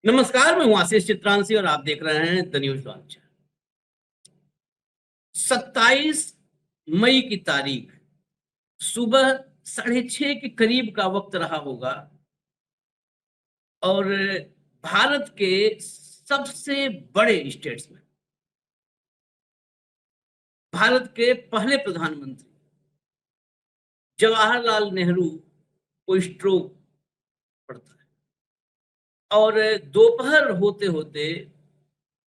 नमस्कार, मैं हूं आशीष चित्रांशी और आप देख रहे हैं द न्यूज लॉन्च। 27 मई की तारीख सुबह 6:30 के करीब का वक्त रहा होगा और भारत के सबसे बड़े स्टेट्स में भारत के पहले प्रधानमंत्री जवाहरलाल नेहरू को स्ट्रोक पड़ता है और दोपहर होते होते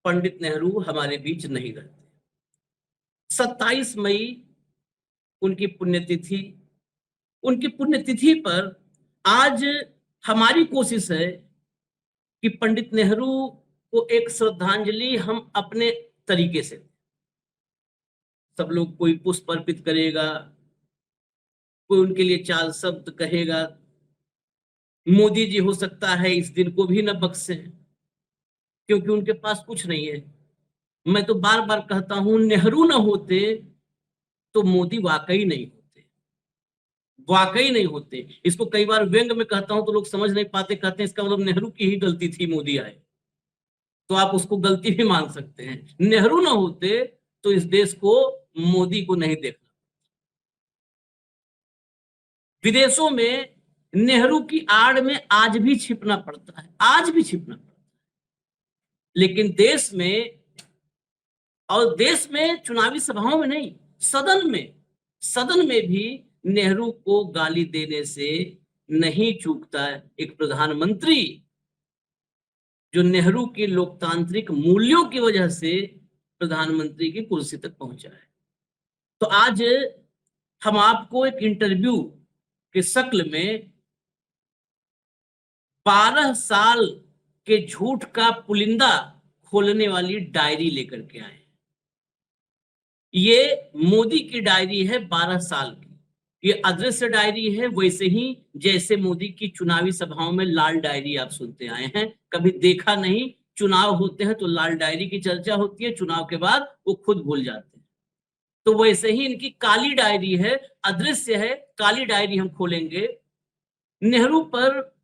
पंडित नेहरू हमारे बीच नहीं रहते। 27 मई उनकी पुण्यतिथि उनकी पुण्यतिथि पर आज हमारी कोशिश है कि पंडित नेहरू को एक श्रद्धांजलि हम अपने तरीके से, सब लोग कोई पुष्प अर्पित करेगा, कोई उनके लिए चार शब्द कहेगा। मोदी जी हो सकता है इस दिन को भी न बख्शे क्योंकि उनके पास कुछ नहीं है। मैं तो बार बार कहता हूं, नेहरू न होते तो मोदी वाकई नहीं होते, वाकई नहीं होते। इसको कई बार व्यंग में कहता हूं तो लोग समझ नहीं पाते, कहते हैं इसका मतलब नेहरू की ही गलती थी मोदी आए, तो आप उसको गलती भी मान सकते हैं। नेहरू ना होते तो इस देश को मोदी को नहीं देखना। विदेशों में नेहरू की आड़ में आज भी छिपना पड़ता है, आज भी छिपना पड़ता है, लेकिन देश में चुनावी सभाओं में नहीं, सदन में भी नेहरू को गाली देने से नहीं चूकता है एक प्रधानमंत्री जो नेहरू के लोकतांत्रिक मूल्यों की वजह से प्रधानमंत्री की कुर्सी तक पहुंचा है। तो आज हम आपको एक इंटरव्यू के शक्ल में 12 साल के झूठ का पुलिंदा खोलने वाली डायरी लेकर के आए। ये मोदी की डायरी है 12 साल की। ये अदृश्य डायरी है, वैसे ही जैसे मोदी की चुनावी सभाओं में लाल डायरी आप सुनते आए हैं। कभी देखा नहीं, चुनाव होते हैं तो लाल डायरी की चर्चा होती है, चुनाव के बाद वो खुद भूल जाते हैं। तो वैसे ही इनकी काली डायरी है, अदृश्य है, काली डायरी हम खोलेंगे। नेहरू पर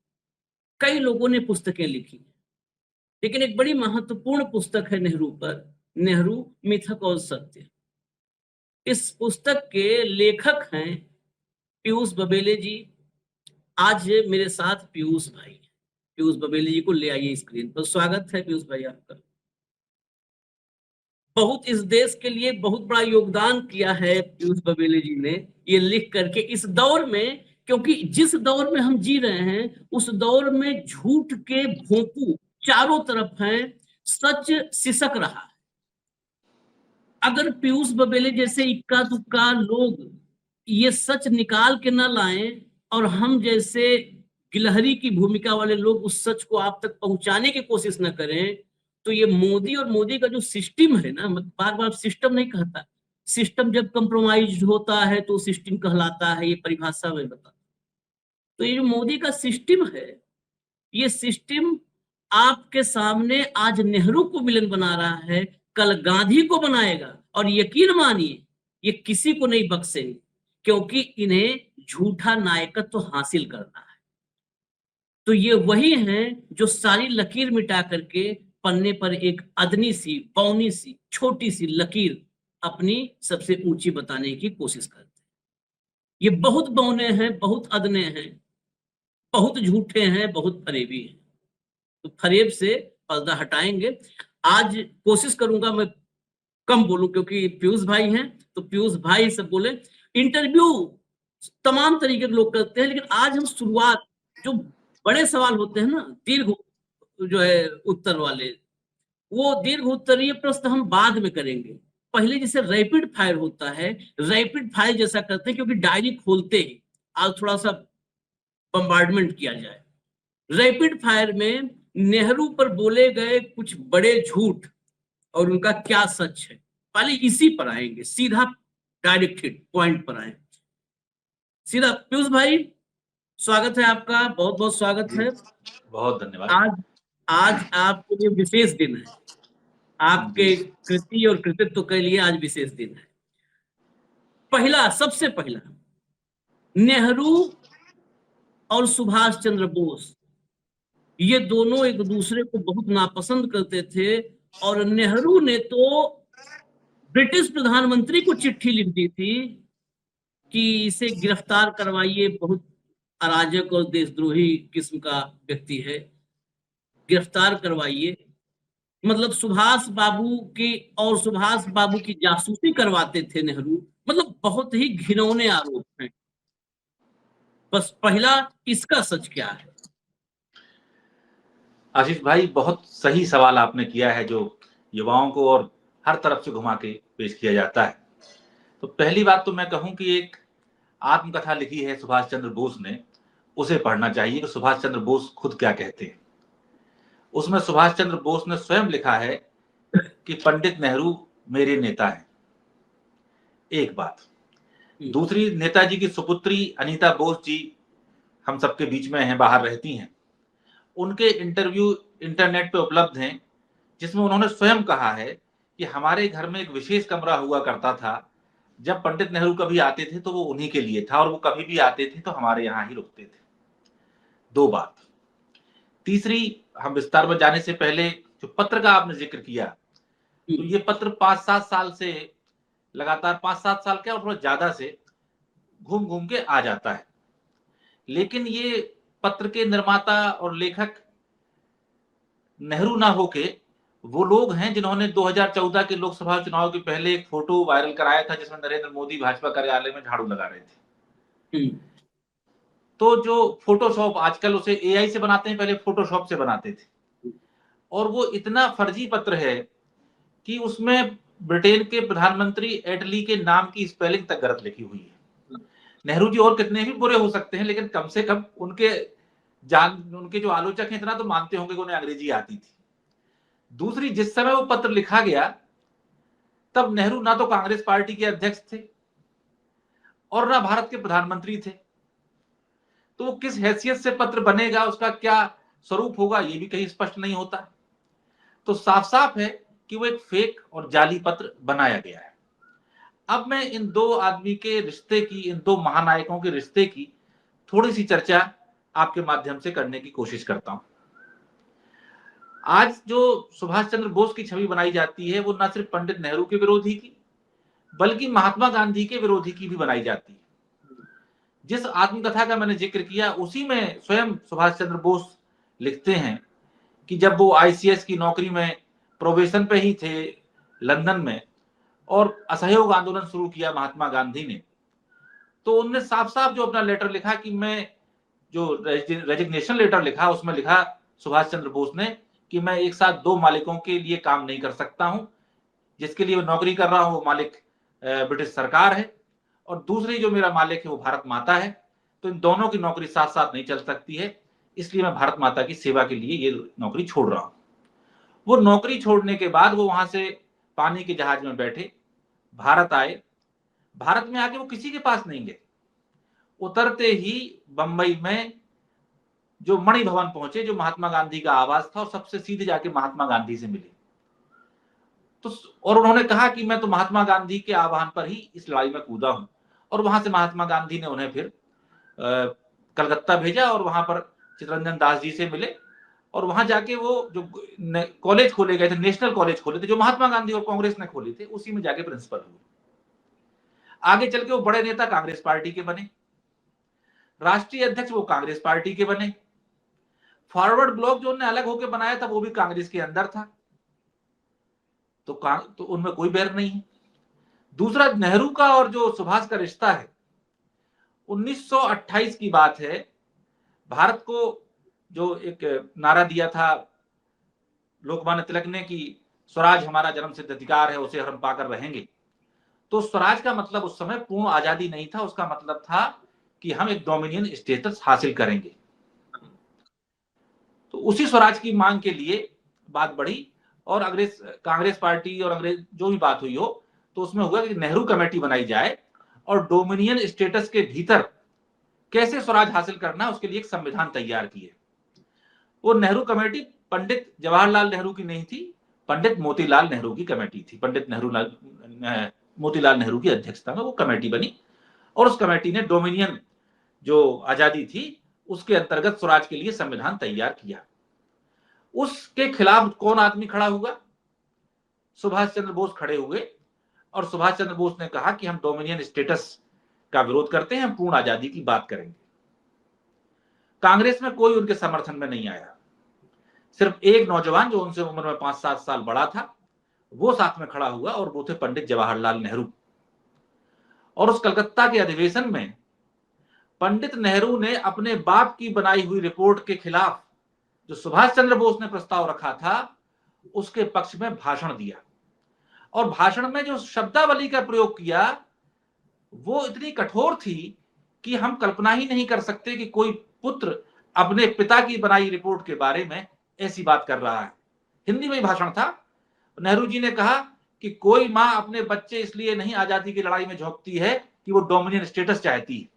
कई लोगों ने पुस्तकें लिखी, लेकिन एक बड़ी महत्वपूर्ण पुस्तक है नेहरू पर, नेहरू मिथक और सत्य। इस पुस्तक के लेखक हैं पीयूष बबेले जी। आज मेरे साथ पीयूष बबेले जी को ले आइए स्क्रीन पर। स्वागत है पीयूष भाई आपका। बहुत इस देश के लिए बहुत बड़ा योगदान किया है पीयूष बबेले जी ने, ये लिख करके इस दौर में, क्योंकि जिस दौर में हम जी रहे हैं उस दौर में झूठ के भोंपू चारों तरफ हैं, सच सिसक रहा है। अगर पीयूष बबेले जैसे इक्का दुक्का लोग ये सच निकाल के न लाएं और हम जैसे गिलहरी की भूमिका वाले लोग उस सच को आप तक पहुंचाने की कोशिश न करें, तो ये मोदी और मोदी का जो सिस्टम है ना, बार बार सिस्टम नहीं कहता, सिस्टम जब कंप्रोमाइज होता है तो सिस्टम कहलाता है, ये परिभाषा में बता। तो ये जो मोदी का सिस्टम है, ये सिस्टम आपके सामने आज नेहरू को विलन बना रहा है, कल गांधी को बनाएगा, और यकीन मानिए ये किसी को नहीं बख्शेंगे, क्योंकि इन्हें झूठा नायकत्व तो हासिल करना है। तो ये वही हैं जो सारी लकीर मिटा करके पन्ने पर एक अदनी सी, बौनी सी, छोटी सी लकीर अपनी सबसे ऊंची बताने की कोशिश करते हैं। ये बहुत बौने हैं, बहुत अदने हैं, बहुत झूठे हैं, बहुत फरेबी हैं। तो फरेब से पर्दा हटाएंगे। आज कोशिश करूंगा मैं कम बोलूं, क्योंकि पीयूष भाई हैं तो पीयूष भाई सब बोले। इंटरव्यू तमाम तरीके के लोग करते हैं, लेकिन आज हम शुरुआत, जो बड़े सवाल होते हैं ना, दीर्घ जो है उत्तर वाले, वो दीर्घ उत्तरीय प्रश्न हम बाद में करेंगे। पहले जैसे रैपिड फायर होता है, रैपिड फायर जैसा करते हैं, क्योंकि डायरी खोलते ही आज थोड़ा सा बम्बार्डमेंट किया जाए। रैपिड फायर में नेहरू पर बोले गए कुछ बड़े झूठ और उनका क्या सच है, पहले इसी पर आएंगे, सीधा डायरेक्ट हिट पॉइंट पर आए सीधा। पीयूष भाई स्वागत है आपका, बहुत बहुत स्वागत है। बहुत धन्यवाद। आज आपके लिए विशेष दिन है, आपके कृति और कृतित्व के लिए आज विशेष दिन है। सबसे पहला, नेहरू और सुभाष चंद्र बोस ये दोनों एक दूसरे को बहुत नापसंद करते थे, और नेहरू ने तो ब्रिटिश प्रधानमंत्री को चिट्ठी लिख दी थी कि इसे गिरफ्तार करवाइए, बहुत अराजक और देशद्रोही किस्म का व्यक्ति है, गिरफ्तार करवाइए। मतलब सुभाष बाबू की, और सुभाष बाबू की जासूसी करवाते थे नेहरू। मतलब बहुत ही घिनौने आरोप हैं। बस पहला, इसका सच क्या है? आशीष भाई, बहुत सही सवाल आपने किया है, जो युवाओं को और हर तरफ से घुमा के पेश किया जाता है। तो पहली बात तो मैं कहूं कि एक आत्मकथा लिखी है सुभाष चंद्र बोस ने, उसे पढ़ना चाहिए कि सुभाष चंद्र बोस खुद क्या कहते हैं। उसमें सुभाष चंद्र बोस ने स्वयं लिखा है कि पंडित नेहरू मेरे नेता हैं। एक बात। दूसरी, नेताजी की सुपुत्री अनीता बोस जी हम सबके बीच में हैं, बाहर रहती हैं। उनके इंटरव्यू इंटरनेट पे उपलब्ध हैं, जिसमें उन्होंने स्वयं कहा है कि हमारे घर में एक विशेष कमरा हुआ करता था, जब पंडित नेहरू कभी आते थे तो वो उन्हीं के लिए था, और वो कभी भी आते थे तो हमारे यहाँ ही रुकते थे। दो बात। तीसरी, हम विस्तार में जाने से पहले जो पत्र का आपने जिक्र किया, तो ये पत्र 5-7 साल से लगातार, 5-7 साल क्या और थोड़ा ज्यादा से घूम घूम के आ जाता है। लेकिन ये पत्र के निर्माता और लेखक नेहरू ना होके वो लोग हैं जिन्होंने 2014 के लोकसभा चुनाव के पहले एक फोटो वायरल कराया था, जिसमें नरेंद्र मोदी भाजपा कार्यालय में झाड़ू लगा रहे थे। तो जो फोटोशॉप, आजकल उसे एआई से बनाते हैं, पहले फोटोशॉप से बनाते थे, और वो इतना फर्जी पत्र है कि उसमें ब्रिटेन के प्रधानमंत्री एटली के नाम की स्पेलिंग तक गलत लिखी हुई है। नेहरू जी और कितने भी बुरे हो सकते हैं, लेकिन कम से कम उनके जो आलोचक हैं इतना तो मानते होंगे कि उन्हें अंग्रेजी आती थी। दूसरी, जिस समय वो पत्र लिखा गया तब नेहरू ना तो कांग्रेस पार्टी के अध्यक्ष थे और ना भारत के प्रधानमंत्री थे। तो वो किस हैसियत से पत्र बनेगा, उसका क्या स्वरूप होगा, ये भी कहीं स्पष्ट नहीं होता। तो साफ साफ है कि वो एक फेक और जाली पत्र बनाया गया है। अब मैं इन दो आदमी के रिश्ते की, इन दो महानायकों के रिश्ते की थोड़ी सी चर्चा आपके माध्यम से करने की कोशिश करता हूं। आज जो सुभाष चंद्र बोस की छवि बनाई जाती है, वो न सिर्फ पंडित नेहरू के विरोधी की, बल्कि महात्मा गांधी के विरोधी की भी बनाई जाती है। जिस आत्मकथा का मैंने जिक्र किया, उसी में स्वयं सुभाष चंद्र बोस लिखते हैं कि जब वो आईसीएस की नौकरी में प्रोबेशन पे ही थे लंदन में, और असहयोग आंदोलन शुरू किया महात्मा गांधी ने, तो उनने साफ साफ जो अपना लेटर लिखा कि मैं, जो रेजिग्नेशन लेटर लिखा, उसमें लिखा सुभाष चंद्र बोस ने कि मैं एक साथ दो मालिकों के लिए काम नहीं कर सकता हूं। जिसके लिए नौकरी कर रहा हूं वो मालिक ब्रिटिश सरकार है, और दूसरी जो मेरा मालिक है वो भारत माता है। तो इन दोनों की नौकरी साथ साथ नहीं चल सकती है, इसलिए मैं भारत माता की सेवा के लिए ये नौकरी छोड़ रहा हूं। वो नौकरी छोड़ने के बाद वो वहां से पानी के जहाज में बैठे, भारत आए। भारत में आके वो किसी के पास नहीं गए, उतरते ही बंबई में जो मणि भवन पहुंचे, जो महात्मा गांधी का आवास था, और सबसे सीधे जाके महात्मा गांधी से मिले। तो और उन्होंने कहा कि मैं तो महात्मा गांधी के आह्वान पर ही इस लड़ाई में कूदा हूं। और वहां से महात्मा गांधी ने उन्हें फिर कलकत्ता भेजा, और वहां पर चित्तरंजन दास जी से मिले, और वहां जाके वो जो कॉलेज खोले गए थे, नेशनल कॉलेज खोले थे जो महात्मा गांधी और कांग्रेस ने खोले थे, उसी में जाके प्रिंसिपल हुए। आगे चल के वो बड़े नेता कांग्रेस पार्टी के बने, राष्ट्रीय अध्यक्ष वो कांग्रेस पार्टी के बने, फॉरवर्ड ब्लॉक जो उन्होंने अलग होकर बनाया था वो भी कांग्रेस के अंदर था। तो उनमें कोई बैर नहीं है। दूसरा, नेहरू का और जो सुभाष का रिश्ता है, 1928 की बात है। भारत को जो एक नारा दिया था लोकमान्य तिलक ने कि स्वराज हमारा जन्मसिद्ध अधिकार है, उसे हम पाकर रहेंगे। तो स्वराज का मतलब उस समय पूर्ण आजादी नहीं था, उसका मतलब था कि हम एक डोमिनियन स्टेटस हासिल करेंगे। तो उसी स्वराज की मांग के लिए बात बढ़ी, और अंग्रेज कांग्रेस पार्टी और अंग्रेज जो भी बात हुई हो, तो उसमें हुआ कि नेहरू कमेटी बनाई जाए, और डोमिनियन स्टेटस के भीतर कैसे स्वराज हासिल करना, उसके लिए एक संविधान तैयार किए। वो नेहरू कमेटी पंडित जवाहरलाल नेहरू की नहीं थी, पंडित मोतीलाल नेहरू की कमेटी थी। पंडित मोतीलाल नेहरू की अध्यक्षता में वो कमेटी बनी, और उस कमेटी ने डोमिनियन जो आजादी थी उसके अंतर्गत स्वराज के लिए संविधान तैयार किया। उसके खिलाफ कौन आदमी खड़ा हुआ? सुभाष चंद्र बोस खड़े हुए और सुभाष चंद्र बोस ने कहा कि हम डोमिनियन स्टेटस का विरोध करते हैं, हम पूर्ण आजादी की बात करेंगे। कांग्रेस में कोई उनके समर्थन में नहीं आया। सिर्फ एक नौजवान जो उनसे उम्र में 5-7 साल बड़ा था वो साथ में खड़ा हुआ और वो थे पंडित जवाहरलाल नेहरू। और उस कलकत्ता के अधिवेशन में पंडित नेहरू ने अपने बाप की बनाई हुई रिपोर्ट के खिलाफ जो सुभाष चंद्र बोस ने प्रस्ताव रखा था उसके पक्ष में भाषण दिया। और भाषण में जो शब्दावली का प्रयोग किया वो इतनी कठोर थी कि हम कल्पना ही नहीं कर सकते कि कोई पुत्र अपने पिता की बनाई रिपोर्ट के बारे में ऐसी बात कर रहा है। हिंदी में ही भाषण था। नेहरू जी ने कहा कि कोई मां अपने बच्चे इसलिए नहीं आजादी की लड़ाई में झोंकती है कि वो डोमिनियन स्टेटस चाहती है।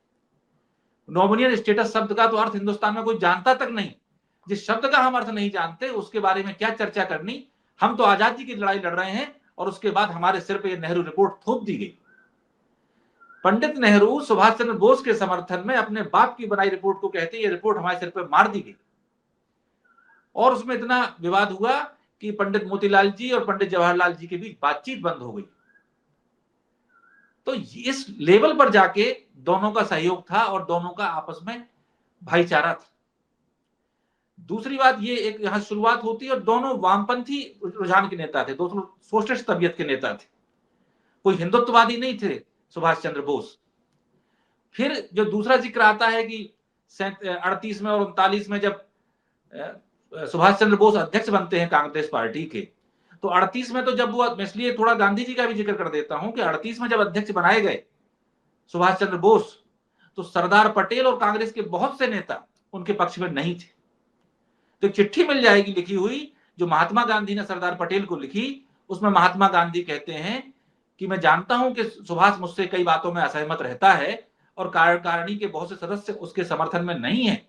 डोमिनियन स्टेटस शब्द का तो अर्थ हिंदुस्तान में कोई जानता तक नहीं। जिस शब्द का हम अर्थ नहीं जानते उसके बारे में क्या चर्चा करनी। हम तो आजादी की लड़ाई लड़ रहे हैं और उसके बाद हमारे सिर पे ये नेहरू रिपोर्ट थोप दी गई। पंडित नेहरू सुभाष चंद्र बोस के समर्थन में अपने बाप की बनाई रिपोर्ट को कहते ये रिपोर्ट हमारे सिर पे मार दी गई। और उसमें इतना विवाद हुआ कि पंडित मोतीलाल जी और पंडित जवाहरलाल जी के बीच बातचीत बंद हो गई। तो इस लेवल पर जाके दोनों का सहयोग था और दोनों का आपस में भाईचारा था। दूसरी बात ये एक यहां शुरुआत होती है और दोनों वामपंथी रुझान के नेता थे, दोनों सोशलिस्ट तबीयत के नेता थे, कोई हिंदुत्ववादी नहीं थे सुभाष चंद्र बोस। फिर जो दूसरा जिक्र आता है कि 38 में और 39 में जब सुभाष चंद्र बोस अध्यक्ष बनते हैं कांग्रेस पार्टी के, तो 38 में तो जब वो, इसलिए थोड़ा गांधी जी का भी जिक्र कर देता हूं कि 38 में जब अध्यक्ष बनाए गए सुभाष चंद्र बोस तो सरदार पटेल और कांग्रेस के बहुत से नेता उनके पक्ष में नहीं थे। तो एक चिट्ठी मिल जाएगी लिखी हुई जो महात्मा गांधी ने सरदार पटेल को लिखी। उसमें महात्मा गांधी कहते हैं कि मैं जानता हूं कि सुभाष मुझसे कई बातों में असहमत रहता है और कार्यकारिणी के बहुत से सदस्य उसके समर्थन में नहीं है,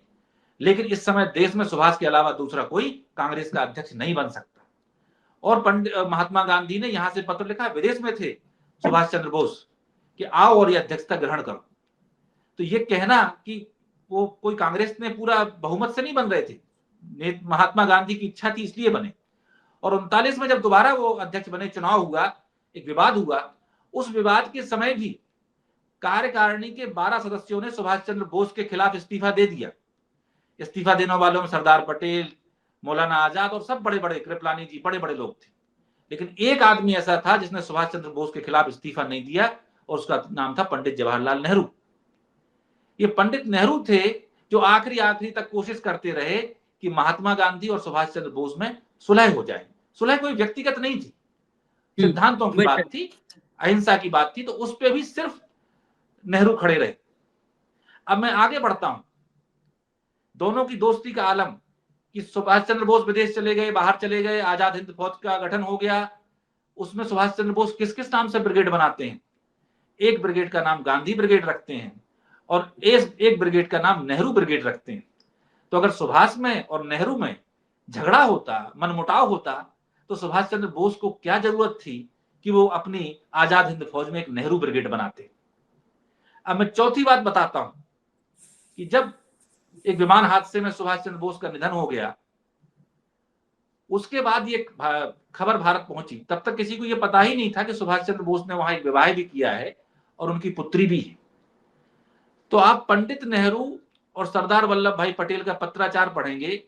लेकिन इस समय देश में सुभाष के अलावा दूसरा कोई कांग्रेस का अध्यक्ष नहीं बन सकता। और पंडित महात्मा गांधी ने यहां से पत्र लिखा, विदेश में थे सुभाष चंद्र बोस, कि आओ और ये अध्यक्षता ग्रहण करो। तो ये कहना कि वो कोई कांग्रेस में पूरा बहुमत से नहीं बन रहे थे, महात्मा गांधी की इच्छा थी इसलिए बने। और 39 में जब दोबारा वो अध्यक्ष बने, चुनाव हुआ, एक विवाद हुआ, उस विवाद के समय भी कार्यकारिणी के 12 सदस्यों ने सुभाष चंद्र बोस के खिलाफ इस्तीफा दे दिया। इस्तीफा देने वालों में सरदार पटेल, मौलाना आजाद और सब बड़े बड़े, कृपलानी जी, बड़े बड़े लोग थे। लेकिन एक आदमी ऐसा था जिसने सुभाष चंद्र बोस के खिलाफ इस्तीफा नहीं दिया और उसका नाम था पंडित जवाहरलाल नेहरू। ये पंडित नेहरू थे जो आखिरी तक कोशिश करते रहे कि महात्मा गांधी और सुभाष चंद्र बोस में सुलह हो जाए। सुलह कोई व्यक्तिगत नहीं थी, सिद्धांतों की बात थी, अहिंसा की बात थी, तो उस पर भी सिर्फ नेहरू खड़े रहे। अब मैं आगे बढ़ता हूं। दोनों की दोस्ती का आलम कि सुभाष चंद्र बोस विदेश चले गए, बाहर चले गए, आजाद हिंद फौज का गठन हो गया। उसमें सुभाष चंद्र बोस किस किस नाम से ब्रिगेड बनाते हैं? एक ब्रिगेड का नाम गांधी ब्रिगेड रखते हैं और एक ब्रिगेड का नाम नेहरू ब्रिगेड रखते हैं। तो अगर सुभाष में और नेहरू में झगड़ा होता, मनमुटाव होता, तो सुभाष चंद्र बोस को क्या जरूरत थी कि वो अपनी आजाद हिंद फौज में एक नेहरू ब्रिगेड बनाते। अब मैं चौथी बात बताता हूं कि जब एक विमान हादसे में सुभाष चंद्र बोस का निधन हो गया, उसके बाद ये खबर भारत पहुंची। तब तक किसी को ये पता ही नहीं था कि सुभाष चंद्र बोस ने वहां एक विवाह भी किया है और उनकी पुत्री भी है। तो आप पंडित नेहरू और सरदार वल्लभ भाई पटेल का पत्राचार पढ़ेंगे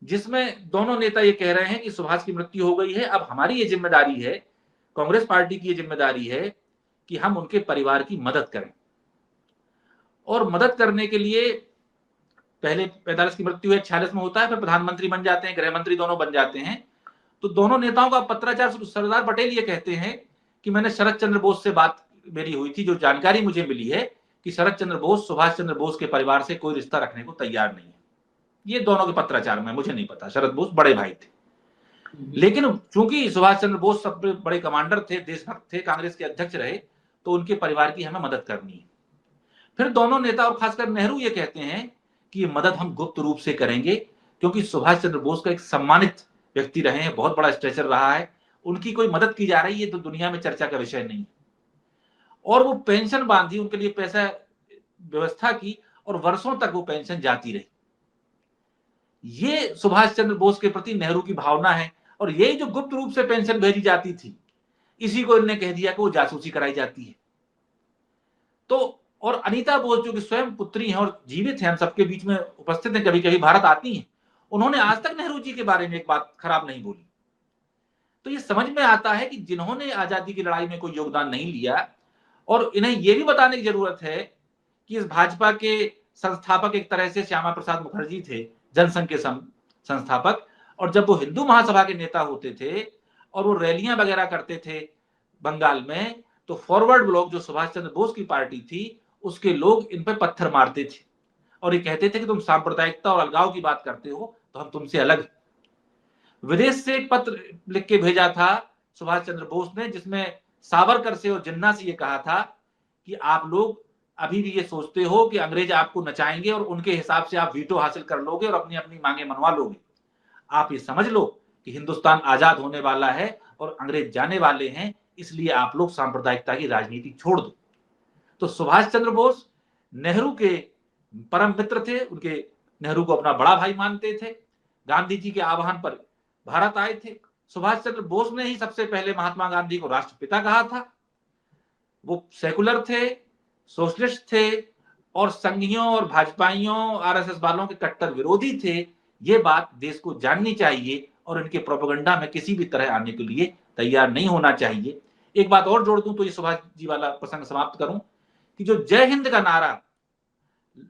जिसमें दोनों नेता ये कह रहे हैं कि सुभाष की मृत्यु हो गई है, अब हमारी ये जिम्मेदारी है, कांग्रेस पार्टी की ये जिम्मेदारी है कि हम उनके परिवार की मदद करें। और मदद करने के लिए पहले 45 की मृत्यु है, 46 में होता है, फिर प्रधानमंत्री बन जाते हैं, गृह मंत्री दोनों बन जाते हैं। तो दोनों नेताओं का पत्राचार, सरदार पटेल ये कहते हैं कि मैंने शरद चंद्र बोस से बात मेरी हुई थी, जो जानकारी मुझे मिली है कि शरद चंद्र बोस सुभाष चंद्र बोस के परिवार से कोई रिश्ता रखने को तैयार नहीं है। ये दोनों के पत्राचार में, मुझे नहीं पता, शरद बोस बड़े भाई थे। लेकिन चूंकि सुभाष चंद्र बोस सब बड़े कमांडर थे, देशभक्त थे, कांग्रेस के अध्यक्ष रहे, तो उनके परिवार की हमें मदद करनी है। फिर दोनों नेता और खासकर नेहरू ये कहते हैं कि ये मदद हम गुप्त रूप से करेंगे, क्योंकि सुभाष चंद्र बोस का एक सम्मानित व्यक्ति रहे हैं, बहुत बड़ा स्ट्रेचर रहा है, उनकी कोई मदद की जा रही है तो दुनिया में चर्चा का विषय नहीं। और वो पेंशन बांधी, उनके लिए पैसा व्यवस्था की और वर्षों तक वो पेंशन जाती रही। ये सुभाष चंद्र बोस के प्रति नेहरू की भावना है। और यही जो गुप्त रूप से पेंशन भेजी जाती थी, इसी को इन्होंने कह दिया कि वो जासूसी कराई जाती है। तो और अनीता बोस जो कि स्वयं पुत्री हैं और जीवित हैं, हम सबके बीच में उपस्थित हैं, कभी कभी भारत आती हैं, उन्होंने आज तक नेहरू जी के बारे में एक बात खराब नहीं बोली। तो ये समझ में आता है कि जिन्होंने आजादी की लड़ाई में कोई योगदान नहीं लिया, और इन्हें यह भी बताने की जरूरत है कि इस भाजपा के संस्थापक एक तरह से श्यामा प्रसाद मुखर्जी थे, जनसंघ के संस्थापक। और जब वो हिंदू महासभा के नेता होते थे और वो रैलियां वगैरह करते थे बंगाल में, तो फॉरवर्ड ब्लॉक जो सुभाष चंद्र बोस की पार्टी थी, उसके लोग इन पर पत्थर मारते थे और ये कहते थे कि तुम सांप्रदायिकता और अलगाव की बात करते हो, तो हम तुमसे अलग। विदेश से एक पत्र लिख के भेजा था सुभाष चंद्र बोस ने, जिसमें सावरकर से और जिन्ना से ये कहा था कि आप लोग अभी भी ये सोचते हो कि अंग्रेज आपको नचाएंगे और उनके हिसाब से आप वीटो हासिल कर लोगे और अपनी अपनी मांगे मनवा लोगे। आप ये समझ लो कि हिंदुस्तान आजाद होने वाला है और अंग्रेज जाने वाले हैं, इसलिए आप लोग सांप्रदायिकता की राजनीति छोड़ दो। तो सुभाष चंद्र बोस नेहरू के परम मित्र थे, उनके नेहरू को अपना बड़ा भाई मानते थे। गांधी जी के आह्वान पर भारत आए थे। सुभाष चंद्र बोस ने ही सबसे पहले महात्मा गांधी को राष्ट्रपिता कहा था। वो सेकुलर थे, सोशलिस्ट थे और संघियों और भाजपाइयों आरएसएस वालों के कट्टर विरोधी थे। ये बात देश को जाननी चाहिए और इनके प्रोपेगेंडा में किसी भी तरह आने के लिए तैयार नहीं होना चाहिए। एक बात और जोड़ दूं तो ये सुभाष जी वाला प्रसंग समाप्त करूं कि जो जय हिंद का नारा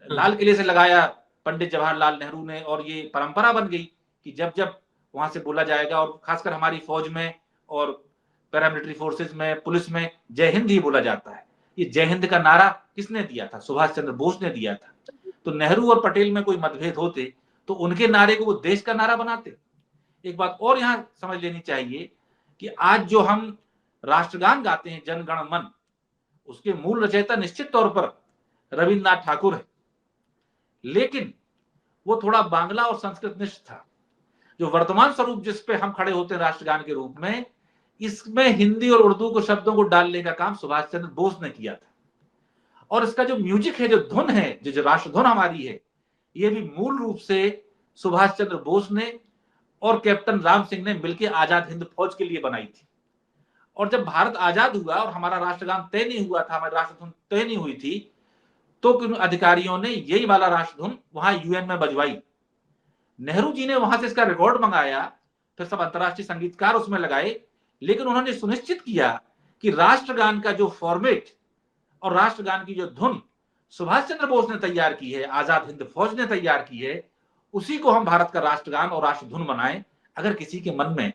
लाल किले से लगाया पंडित जवाहरलाल नेहरू ने, और ये परंपरा बन गई कि जब जब वहां से बोला जाएगा, और खासकर हमारी फौज में और पैरामिलिट्री फोर्सेस में, पुलिस में जय हिंद ही बोला जाता है। ये जय हिंद का नारा किसने दिया था? सुभाष चंद्र बोस ने दिया था। तो नेहरू और पटेल में कोई मतभेद होते तो उनके नारे को वो देश का नारा बनाते। एक बात और यहां समझ लेनी चाहिए कि आज जो हम राष्ट्रगान गाते हैं जन गण मन, उसके मूल रचयिता निश्चित तौर पर रविन्द्रनाथ ठाकुर है, लेकिन वो थोड़ा बांग्ला और संस्कृत निष्ठ था। जो वर्तमान स्वरूप जिस पे हम खड़े होते हैं राष्ट्रगान के रूप में, इसमें हिंदी और उर्दू को शब्दों को डालने का काम सुभाष चंद्र बोस ने किया था। और इसका जो म्यूजिक है, जो धुन है, जो राष्ट्रधुन हमारी है, ये भी मूल रूप से सुभाष चंद्र बोस ने और कैप्टन राम सिंह ने मिलकर आजाद हिंद फौज के लिए बनाई थी। और जब भारत आजाद हुआ और हमारा राष्ट्रगान तय नहीं हुआ था, हमारी राष्ट्रधुन तय नहीं हुई थी, तो किन अधिकारियों ने यही वाला राष्ट्रधुन वहां यूएन में बजवाई। नेहरू जी ने वहां से इसका रिकॉर्ड मंगाया, फिर सब अंतर्राष्ट्रीय संगीतकार उसमें लगाए, लेकिन उन्होंने सुनिश्चित किया कि राष्ट्रगान का जो फॉर्मेट और राष्ट्रगान की जो धुन सुभाष चंद्र बोस ने तैयार की है, आजाद हिंद फौज ने तैयार की है, उसी को हम भारत का राष्ट्रगान और राष्ट्रधुन बनाएं। अगर किसी के मन में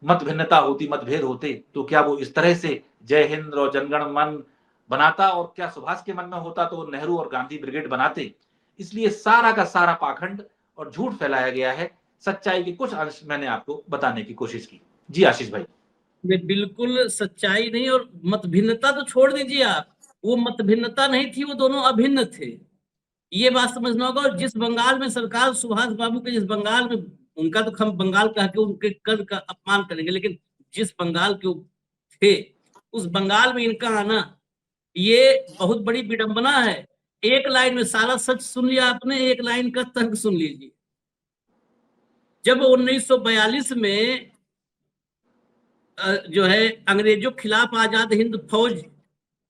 मत भिन्नता होती, मतभेद होते, तो क्या वो इस तरह से जय हिंद और जनगण मन बनाता? और क्या सुभाष के मन में होता तो वो नेहरू और गांधी ब्रिगेड बनाते? इसलिए सारा का सारा पाखंड और झूठ फैलाया गया है। सच्चाई के कुछ अंश मैंने आपको बताने की कोशिश की। जी आशीष भाई। बिल्कुल सच्चाई नहीं, और मत भिन्नता तो छोड़ दीजिए आप, वो मत भिन्नता नहीं थी, वो दोनों अभिन्न थे। ये बात समझना होगा। और जिस बंगाल में सरकार सुभाष बाबू के, जिस बंगाल में, उनका तो हम बंगाल कह के उनके कद का अपमान करेंगे, लेकिन जिस बंगाल के थे, उस बंगाल में इनका आना ये बहुत बड़ी विडंबना है। एक लाइन में सारा सच सुन लिया आपने, एक लाइन का तर्क सुन लीजिए। जब 1942 में जो है अंग्रेजों के खिलाफ आजाद हिंद फौज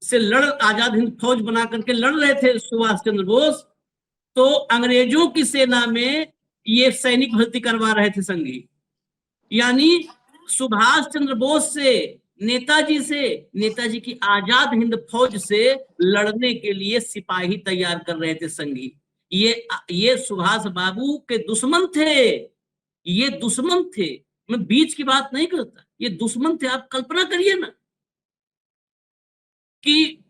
से आजाद हिंद फौज बना करके लड़ रहे थे सुभाष चंद्र बोस, तो अंग्रेजों की सेना में ये सैनिक भर्ती करवा रहे थे संघी। यानी सुभाष चंद्र बोस से, नेताजी की आजाद हिंद फौज से लड़ने के लिए सिपाही तैयार कर रहे थे संघी। ये सुभाष बाबू के दुश्मन थे, ये दुश्मन थे। मैं बीच की बात नहीं करता, ये दुश्मन थे। आप कल्पना करिए ना कि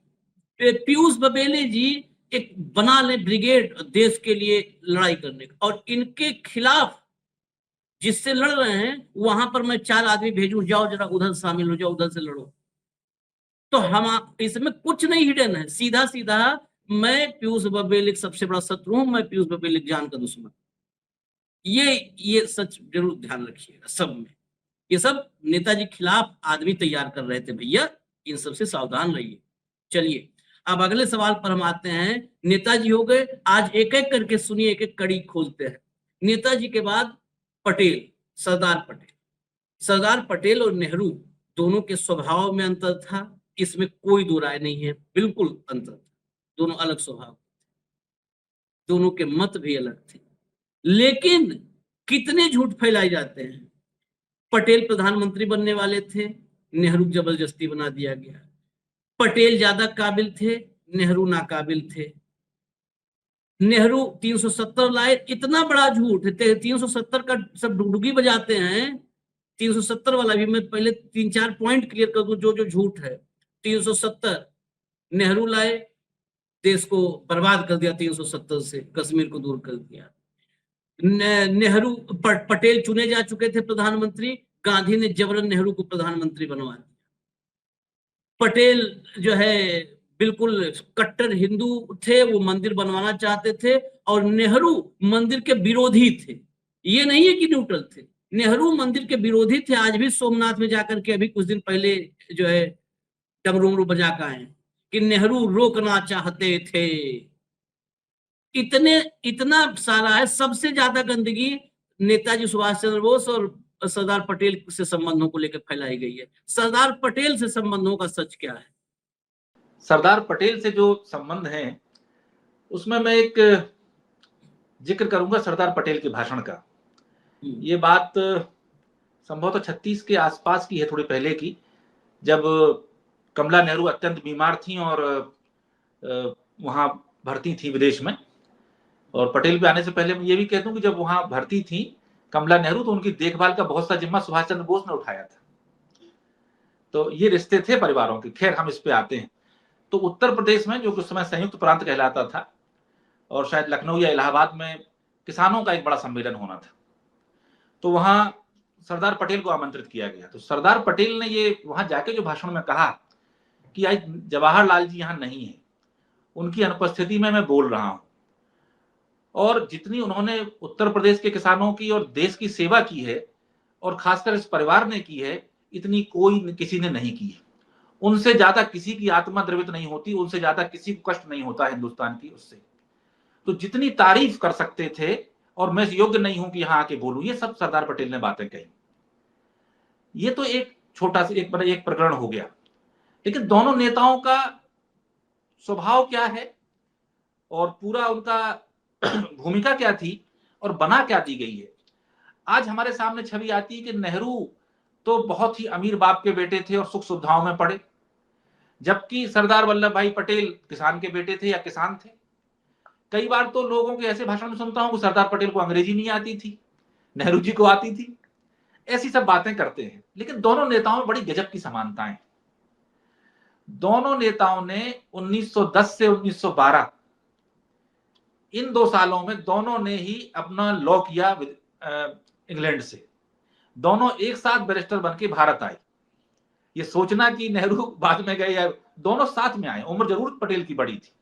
पीयूष बबेले जी एक बना ले ब्रिगेड देश के लिए लड़ाई करने का, और इनके खिलाफ जिससे लड़ रहे हैं वहां पर मैं 4 आदमी भेजूं, जाओ जरा उधर शामिल हो जाओ, उधर से लड़ो। तो हम इसमें कुछ नहीं हिडन है, सीधा सीधा मैं पीयूष बबेले सबसे बड़ा शत्रु हूं, मैं पीयूष बबेले जान का दुश्मन। ये सच जरूर ध्यान रखिएगा। सब में ये सब नेताजी खिलाफ आदमी तैयार कर रहे थे भैया, इन सबसे सावधान रहिए। चलिए अब अगले सवाल पर हम आते हैं। नेताजी हो गए, आज एक एक करके सुनिए, एक एक कड़ी खोलते हैं। नेताजी के बाद पटेल, सरदार पटेल और नेहरू दोनों के स्वभाव में अंतर था, इसमें कोई दो राय नहीं है, बिल्कुल अंतर था। दोनों अलग स्वभाव, दोनों के मत भी अलग थे। लेकिन कितने झूठ फैलाए जाते हैं। पटेल प्रधानमंत्री बनने वाले थे, नेहरू जबरदस्ती बना दिया गया। पटेल ज्यादा काबिल थे, नेहरू नाकाबिल थे। नेहरू 370 लाए, इतना बड़ा झूठ है। 370 का सब डुगडुगी बजाते हैं। 370 वाला भी मैं पहले 3-4 पॉइंट क्लियर कर दूं, जो जो झूठ है। 370 नेहरू लाए, देश को बर्बाद कर दिया। 370 से कश्मीर को दूर कर दिया। नेहरू पटेल चुने जा चुके थे प्रधानमंत्री, गांधी ने जबरन नेहरू को प्रधानमंत्री बनवा दिया। पटेल जो है बिल्कुल कट्टर हिंदू थे, वो मंदिर बनवाना चाहते थे, और नेहरू मंदिर के विरोधी थे। ये नहीं है कि न्यूट्रल थे, नेहरू मंदिर के विरोधी थे। आज भी सोमनाथ में जाकर के अभी कुछ दिन पहले जो है डमरू बजा का है कि नेहरू रोकना चाहते थे। इतना सारा है। सबसे ज्यादा गंदगी नेताजी सुभाष चंद्र बोस और सरदार पटेल से संबंधों को लेकर फैलाई गई है। सरदार पटेल से संबंधों का सच क्या है? सरदार पटेल से जो संबंध है उसमें मैं एक जिक्र करूंगा सरदार पटेल के भाषण का। ये बात संभवतः 36 के आसपास की है, थोड़ी पहले की, जब कमला नेहरू अत्यंत बीमार थी और वहां भर्ती थी विदेश में। और पटेल पे आने से पहले मैं ये भी कह दूं कि जब वहां भर्ती थी कमला नेहरू तो उनकी देखभाल का बहुत सा जिम्मा सुभाष चंद्र बोस ने उठाया था। तो ये रिश्ते थे परिवारों के। खैर हम इस पे आते हैं। तो उत्तर प्रदेश में, जो उस समय संयुक्त प्रांत कहलाता था, और शायद लखनऊ या इलाहाबाद में किसानों का एक बड़ा सम्मेलन होना था, तो वहां सरदार पटेल को आमंत्रित किया गया। तो सरदार पटेल ने ये वहां जाके जो भाषण में कहा कि आज जवाहरलाल जी यहाँ नहीं है, उनकी अनुपस्थिति में मैं बोल रहा हूं, और जितनी उन्होंने उत्तर प्रदेश के किसानों की और देश की सेवा की है, और खासकर इस परिवार ने की है, इतनी कोई किसी ने नहीं की है। उनसे ज्यादा किसी की आत्मा द्रवित नहीं होती, उनसे ज्यादा किसी को कष्ट नहीं होता हिंदुस्तान की उससे। तो जितनी तारीफ कर सकते थे, और मैं योग्य नहीं हूं कि यहां आके बोलूं, ये सब सरदार पटेल ने बातें कही। ये तो एक छोटा सा एक प्रकरण हो गया। लेकिन दोनों नेताओं का स्वभाव क्या है और पूरा उनका भूमिका क्या थी और बना क्या दी गई है, आज हमारे सामने छवि आती है कि नेहरू तो बहुत ही अमीर बाप के बेटे थे और सुख सुविधाओं में पड़े, जबकि सरदार वल्लभ भाई पटेल किसान के बेटे थे या किसान थे। कई बार तो लोगों के ऐसे भाषण में सुनता हूं कि सरदार पटेल को अंग्रेजी नहीं आती थी, नेहरू जी को आती थी। ऐसी सब बातें करते हैं। लेकिन दोनों नेताओं में बड़ी गजब की समानताएं। दोनों नेताओं ने 1910 से 1912 इन 2 सालों में दोनों ने ही अपना लॉ किया इंग्लैंड से। दोनों एक साथ बैरिस्टर बन के भारत आए। ये सोचना कि नेहरू बाद में गए, या दोनों साथ में आए। उम्र जरूर पटेल की बड़ी थी।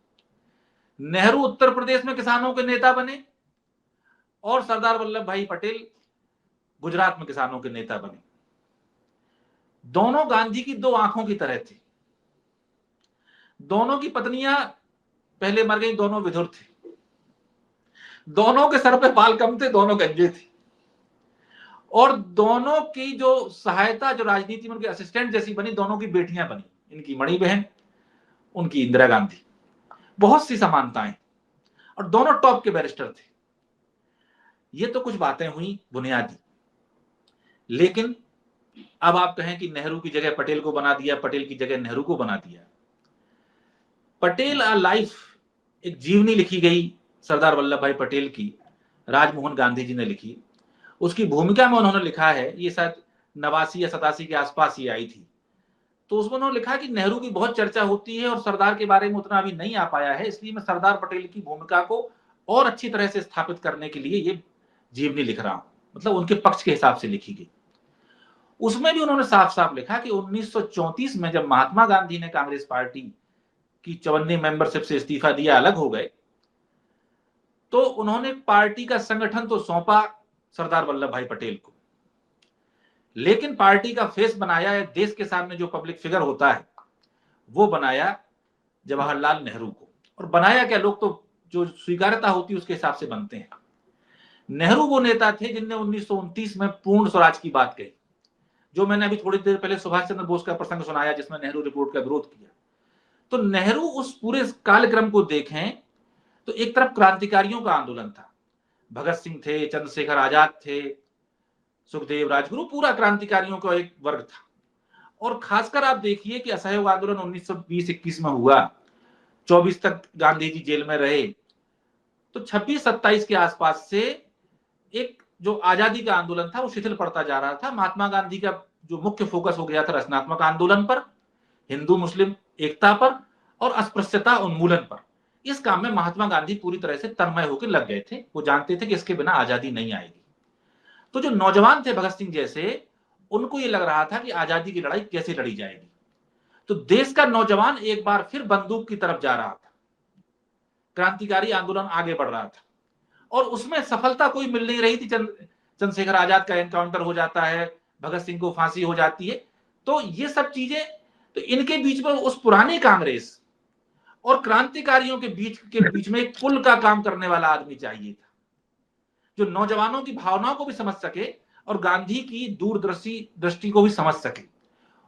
नेहरू उत्तर प्रदेश में किसानों के नेता बने, और सरदार वल्लभ भाई पटेल गुजरात में किसानों के नेता बने। दोनों गांधी की 2 आंखों की तरह थे। दोनों की पत्नियां पहले मर गई, दोनों विधुर थे। दोनों के सर पे बाल कम थे, दोनों गंजे थे। और दोनों की जो सहायता, जो राजनीति में उनके असिस्टेंट जैसी बनी, दोनों की बेटियां बनी। इनकी मणि बहन, उनकी इंदिरा गांधी। बहुत सी समानताएं, और दोनों टॉप के बैरिस्टर थे। ये तो कुछ बातें हुई बुनियादी। लेकिन अब आप कहें कि नेहरू की जगह पटेल को बना दिया, पटेल की जगह नेहरू को बना दिया। पटेल आ लाइफ, एक जीवनी लिखी गई सरदार वल्लभ भाई पटेल की, राजमोहन गांधी जी ने लिखी। उसकी भूमिका में उन्होंने लिखा है, ये शायद 89 या 87 के आसपास ही आई थी। तो उसमें उन्होंने लिखा कि नेहरू की बहुत चर्चा होती है और सरदार के बारे में उतना अभी नहीं आ पाया है, इसलिए मैं सरदार पटेल की भूमिका को और अच्छी तरह से स्थापित करने के लिए ये जीवनी लिख रहा हूं। मतलब उनके पक्ष के हिसाब से लिखी गई। उसमें भी उन्होंने साफ साफ लिखा कि 1934 में जब महात्मा गांधी ने कांग्रेस पार्टी की 54 मेंबरशिप से इस्तीफा दिया, अलग हो गए, तो उन्होंने पार्टी का संगठन तो सौंपा सरदार वल्लभ भाई पटेल को, लेकिन पार्टी का फेस बनाया है, देश के सामने जो पब्लिक फिगर होता है वो बनाया जवाहरलाल नेहरू को। और बनाया क्या, लोग तो जो स्वीकार्यता होती है उसके हिसाब से बनते हैं। नेहरू वो नेता थे जिनने 1929 में पूर्ण स्वराज की बात कही, जो मैंने अभी थोड़ी देर पहले सुभाष चंद्र बोस का प्रसंग सुनाया जिसमें नेहरू रिपोर्ट का विरोध किया। तो नेहरू उस पूरे कालक्रम को देखें तो एक तरफ क्रांतिकारियों का आंदोलन था, भगत सिंह थे, चंद्रशेखर आजाद थे, सुखदेव राजगुरु, पूरा क्रांतिकारियों का एक वर्ग था। और खासकर आप देखिए कि असहयोग आंदोलन 1920-21 में हुआ, 24 तक गांधी जी जेल में रहे। तो 26-27 के आसपास से एक जो आजादी का आंदोलन था वो शिथिल पड़ता जा रहा था। महात्मा गांधी का जो मुख्य फोकस हो गया था रचनात्मक आंदोलन पर, हिंदू मुस्लिम एकता पर और अस्पृश्यता उन्मूलन पर। इस काम में महात्मा गांधी पूरी तरह से तन्मय होकर लग गए थे। वो जानते थे कि इसके बिना आजादी नहीं आएगी। तो जो नौजवान थे भगत सिंह जैसे, उनको ये लग रहा था कि आजादी की लड़ाई कैसे लड़ी जाएगी। तो देश का नौजवान एक बार फिर बंदूक की तरफ जा रहा था, क्रांतिकारी आंदोलन आगे बढ़ रहा था और उसमें सफलता कोई मिल नहीं रही थी। चंद्रशेखर आजाद का एनकाउंटर हो जाता है, भगत सिंह को फांसी हो जाती है। तो ये सब चीजें, तो इनके बीच में उस पुराने कांग्रेस और क्रांतिकारियों के बीच में एक पुल का काम करने वाला आदमी चाहिए था, जो नौजवानों की भावनाओं को भी समझ सके और गांधी की दूरदृष्टि को भी समझ सके।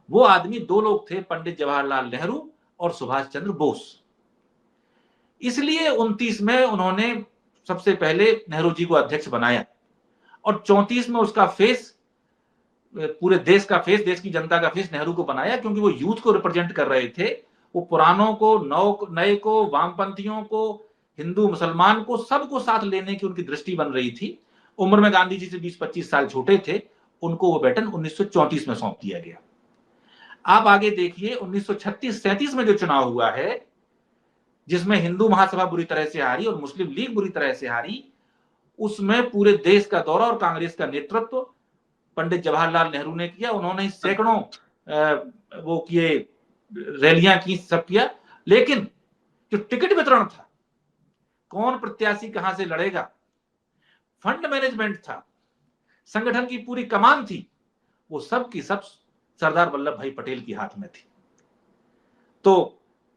वो आदमी दो लोग थे, पंडित जवाहरलाल नेहरू और सुभाष चंद्र बोस। इसलिए 29 में उन्होंने सबसे पहले नेहरू जी को अध्यक्ष बनाया और 34 में उसका फेस, पूरे देश का फेस, देश की जनता का फेस नेहरू को बनाया, क्योंकि वो यूथ को रिप्रेजेंट कर रहे थे। वो पुरानों को, नए को, वामपंथियों को, हिंदू मुसलमान को, सबको साथ लेने की उनकी दृष्टि बन रही थी। उम्र में गांधी जी से 20-25 साल छोटे थे। उनको वो बैटन 1934 में सौंप दिया गया। आप आगे देखिए 1936-37 में जो चुनाव हुआ है, जिसमें हिंदू महासभा बुरी तरह से हारी और मुस्लिम लीग बुरी तरह से हारी, उसमें पूरे देश का दौरा और कांग्रेस का नेतृत्व पंडित जवाहरलाल नेहरू ने किया। उन्होंने सैकड़ों वो किए, रैलियां की, सब किया। लेकिन जो टिकट वितरण था, कौन प्रत्याशी कहां से लड़ेगा, फंड मैनेजमेंट था, संगठन की पूरी कमान थी, वो सब की सब सरदार वल्लभ भाई पटेल के हाथ में थी। तो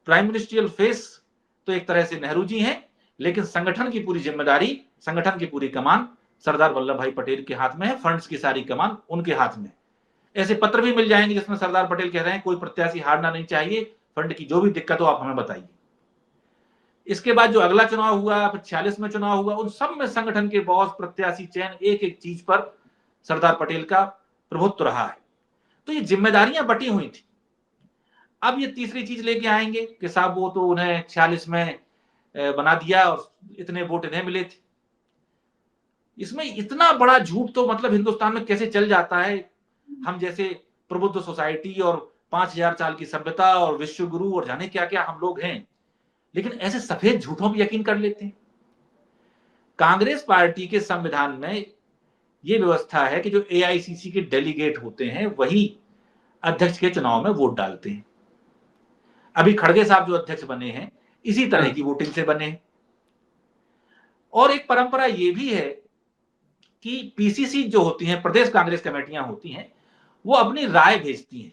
प्राइम मिनिस्ट्रियल फेस तो एक तरह से नेहरू जी हैं, लेकिन संगठन की पूरी जिम्मेदारी, संगठन की पूरी कमान सरदार वल्लभ भाई पटेल के हाथ में है। फंड्स की सारी कमान उनके हाथ में। ऐसे पत्र भी मिल जाएंगे जिसमें सरदार पटेल कह रहे हैं कोई प्रत्याशी हारना नहीं चाहिए, फंड की जो भी दिक्कत हो आप हमें बताइए। इसके बाद जो अगला चुनाव हुआ, फिर 46 में चुनाव हुआ, उन सब में संगठन के बॉस, प्रत्याशी चयन, एक एक चीज पर सरदार पटेल का प्रभुत्व रहा है। तो ये जिम्मेदारियां बटी हुई थी। अब ये तीसरी चीज लेके आएंगे कि साहब वो तो उन्हें 46 में बना दिया और इतने वोट इन्हें मिले थे। इसमें इतना बड़ा झूठ तो मतलब हिंदुस्तान में कैसे चल जाता है। हम जैसे प्रबुद्ध सोसाइटी और 5000 साल की सभ्यता और विश्व गुरु और जाने क्या क्या हम लोग हैं, लेकिन ऐसे सफेद झूठों पर यकीन कर लेते हैं। कांग्रेस पार्टी के संविधान में यह व्यवस्था है कि जो एआईसीसी के डेलीगेट होते हैं वही अध्यक्ष के चुनाव में वोट डालते हैं। अभी खड़गे साहब जो अध्यक्ष बने हैं इसी तरह की वोटिंग से बने हैं। और एक परंपरा यह भी है कि पीसीसी जो होती हैं, प्रदेश कांग्रेस कमेटियां होती हैं, वो अपनी राय भेजती हैं।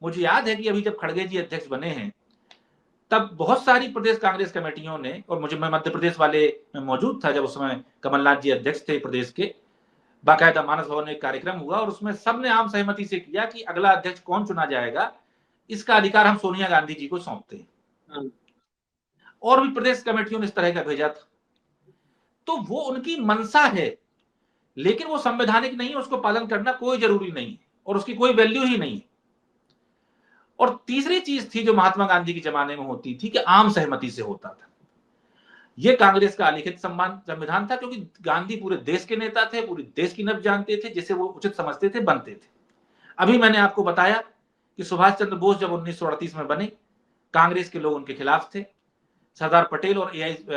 मुझे याद है कि अभी जब खड़गे जी अध्यक्ष बने हैं तब बहुत सारी प्रदेश कांग्रेस कमेटियों ने, और मैं मध्य प्रदेश वाले में मौजूद था जब उस समय कमलनाथ जी अध्यक्ष थे प्रदेश के, बाकायदा मानस भवन में एक कार्यक्रम हुआ और उसमें सबने आम सहमति से किया कि अगला अध्यक्ष कौन चुना जाएगा इसका अधिकार हम सोनिया गांधी जी को सौंपते हैं। और भी प्रदेश कमेटियों ने इस तरह का भेजा था। तो वो उनकी मंशा है, लेकिन वो संवैधानिक नहीं है, उसको पालन करना कोई जरूरी नहीं है और उसकी कोई वैल्यू ही नहीं है। और तीसरी चीज थी जो महात्मा गांधी के जमाने में होती थी कि आम सहमति से होता था। यह कांग्रेस का अलिखित संविधान था, क्योंकि गांधी पूरे देश के नेता थे, पूरे देश की नब्ज जानते थे, जिसे वो उचित समझते थे बनते थे। अभी मैंने आपको बताया कि सुभाष चंद्र बोस जब 1938 में बने, कांग्रेस के लोग उनके खिलाफ थे। सरदार पटेल और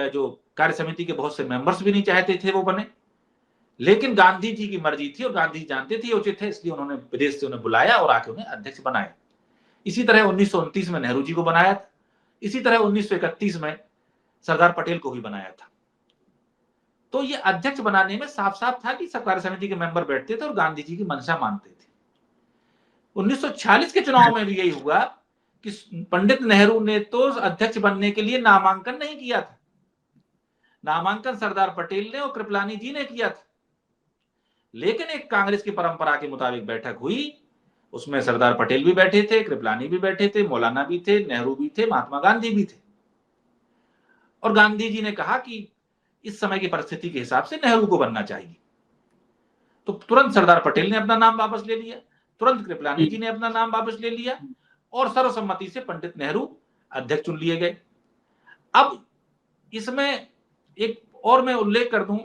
जो कार्य समिति के बहुत से मेंबर्स भी नहीं चाहते थे वो बने, लेकिन गांधी जी की मर्जी थी और गांधी जानते थे उचित है, इसलिए उन्होंने विदेश से उन्हें बुलाया और आके उन्हें अध्यक्ष बनाया। इसी तरह 1929 में नेहरू जी को बनाया था। इसी तरह 1931 में सरदार पटेल को भी बनाया था। तो ये अध्यक्ष बनाने में साफ साफ था कि सब कार्य समिति के मेंबर बैठते थे और गांधी जी की मंशा मानते थे। 1946 के चुनाव में भी यही हुआ कि पंडित नेहरू ने तो अध्यक्ष बनने के लिए नामांकन नहीं किया था, नामांकन सरदार पटेल ने और कृपलानी जी ने किया था, लेकिन एक कांग्रेस की परंपरा के मुताबिक बैठक हुई, उसमें सरदार पटेल भी बैठे थे, कृपलानी भी बैठे थे, मौलाना भी थे, नेहरू भी थे, महात्मा गांधी भी थे। और गांधी जी ने कहा कि इस समय की परिस्थिति के हिसाब से नेहरू को बनना चाहिए। तो तुरंत सरदार पटेल ने अपना नाम वापस ले लिया, तुरंत कृपलानी जी ने अपना नाम वापस ले लिया और सर्वसम्मति से पंडित नेहरू अध्यक्ष चुन लिए गए। अब इसमें एक और मैं उल्लेख कर दूं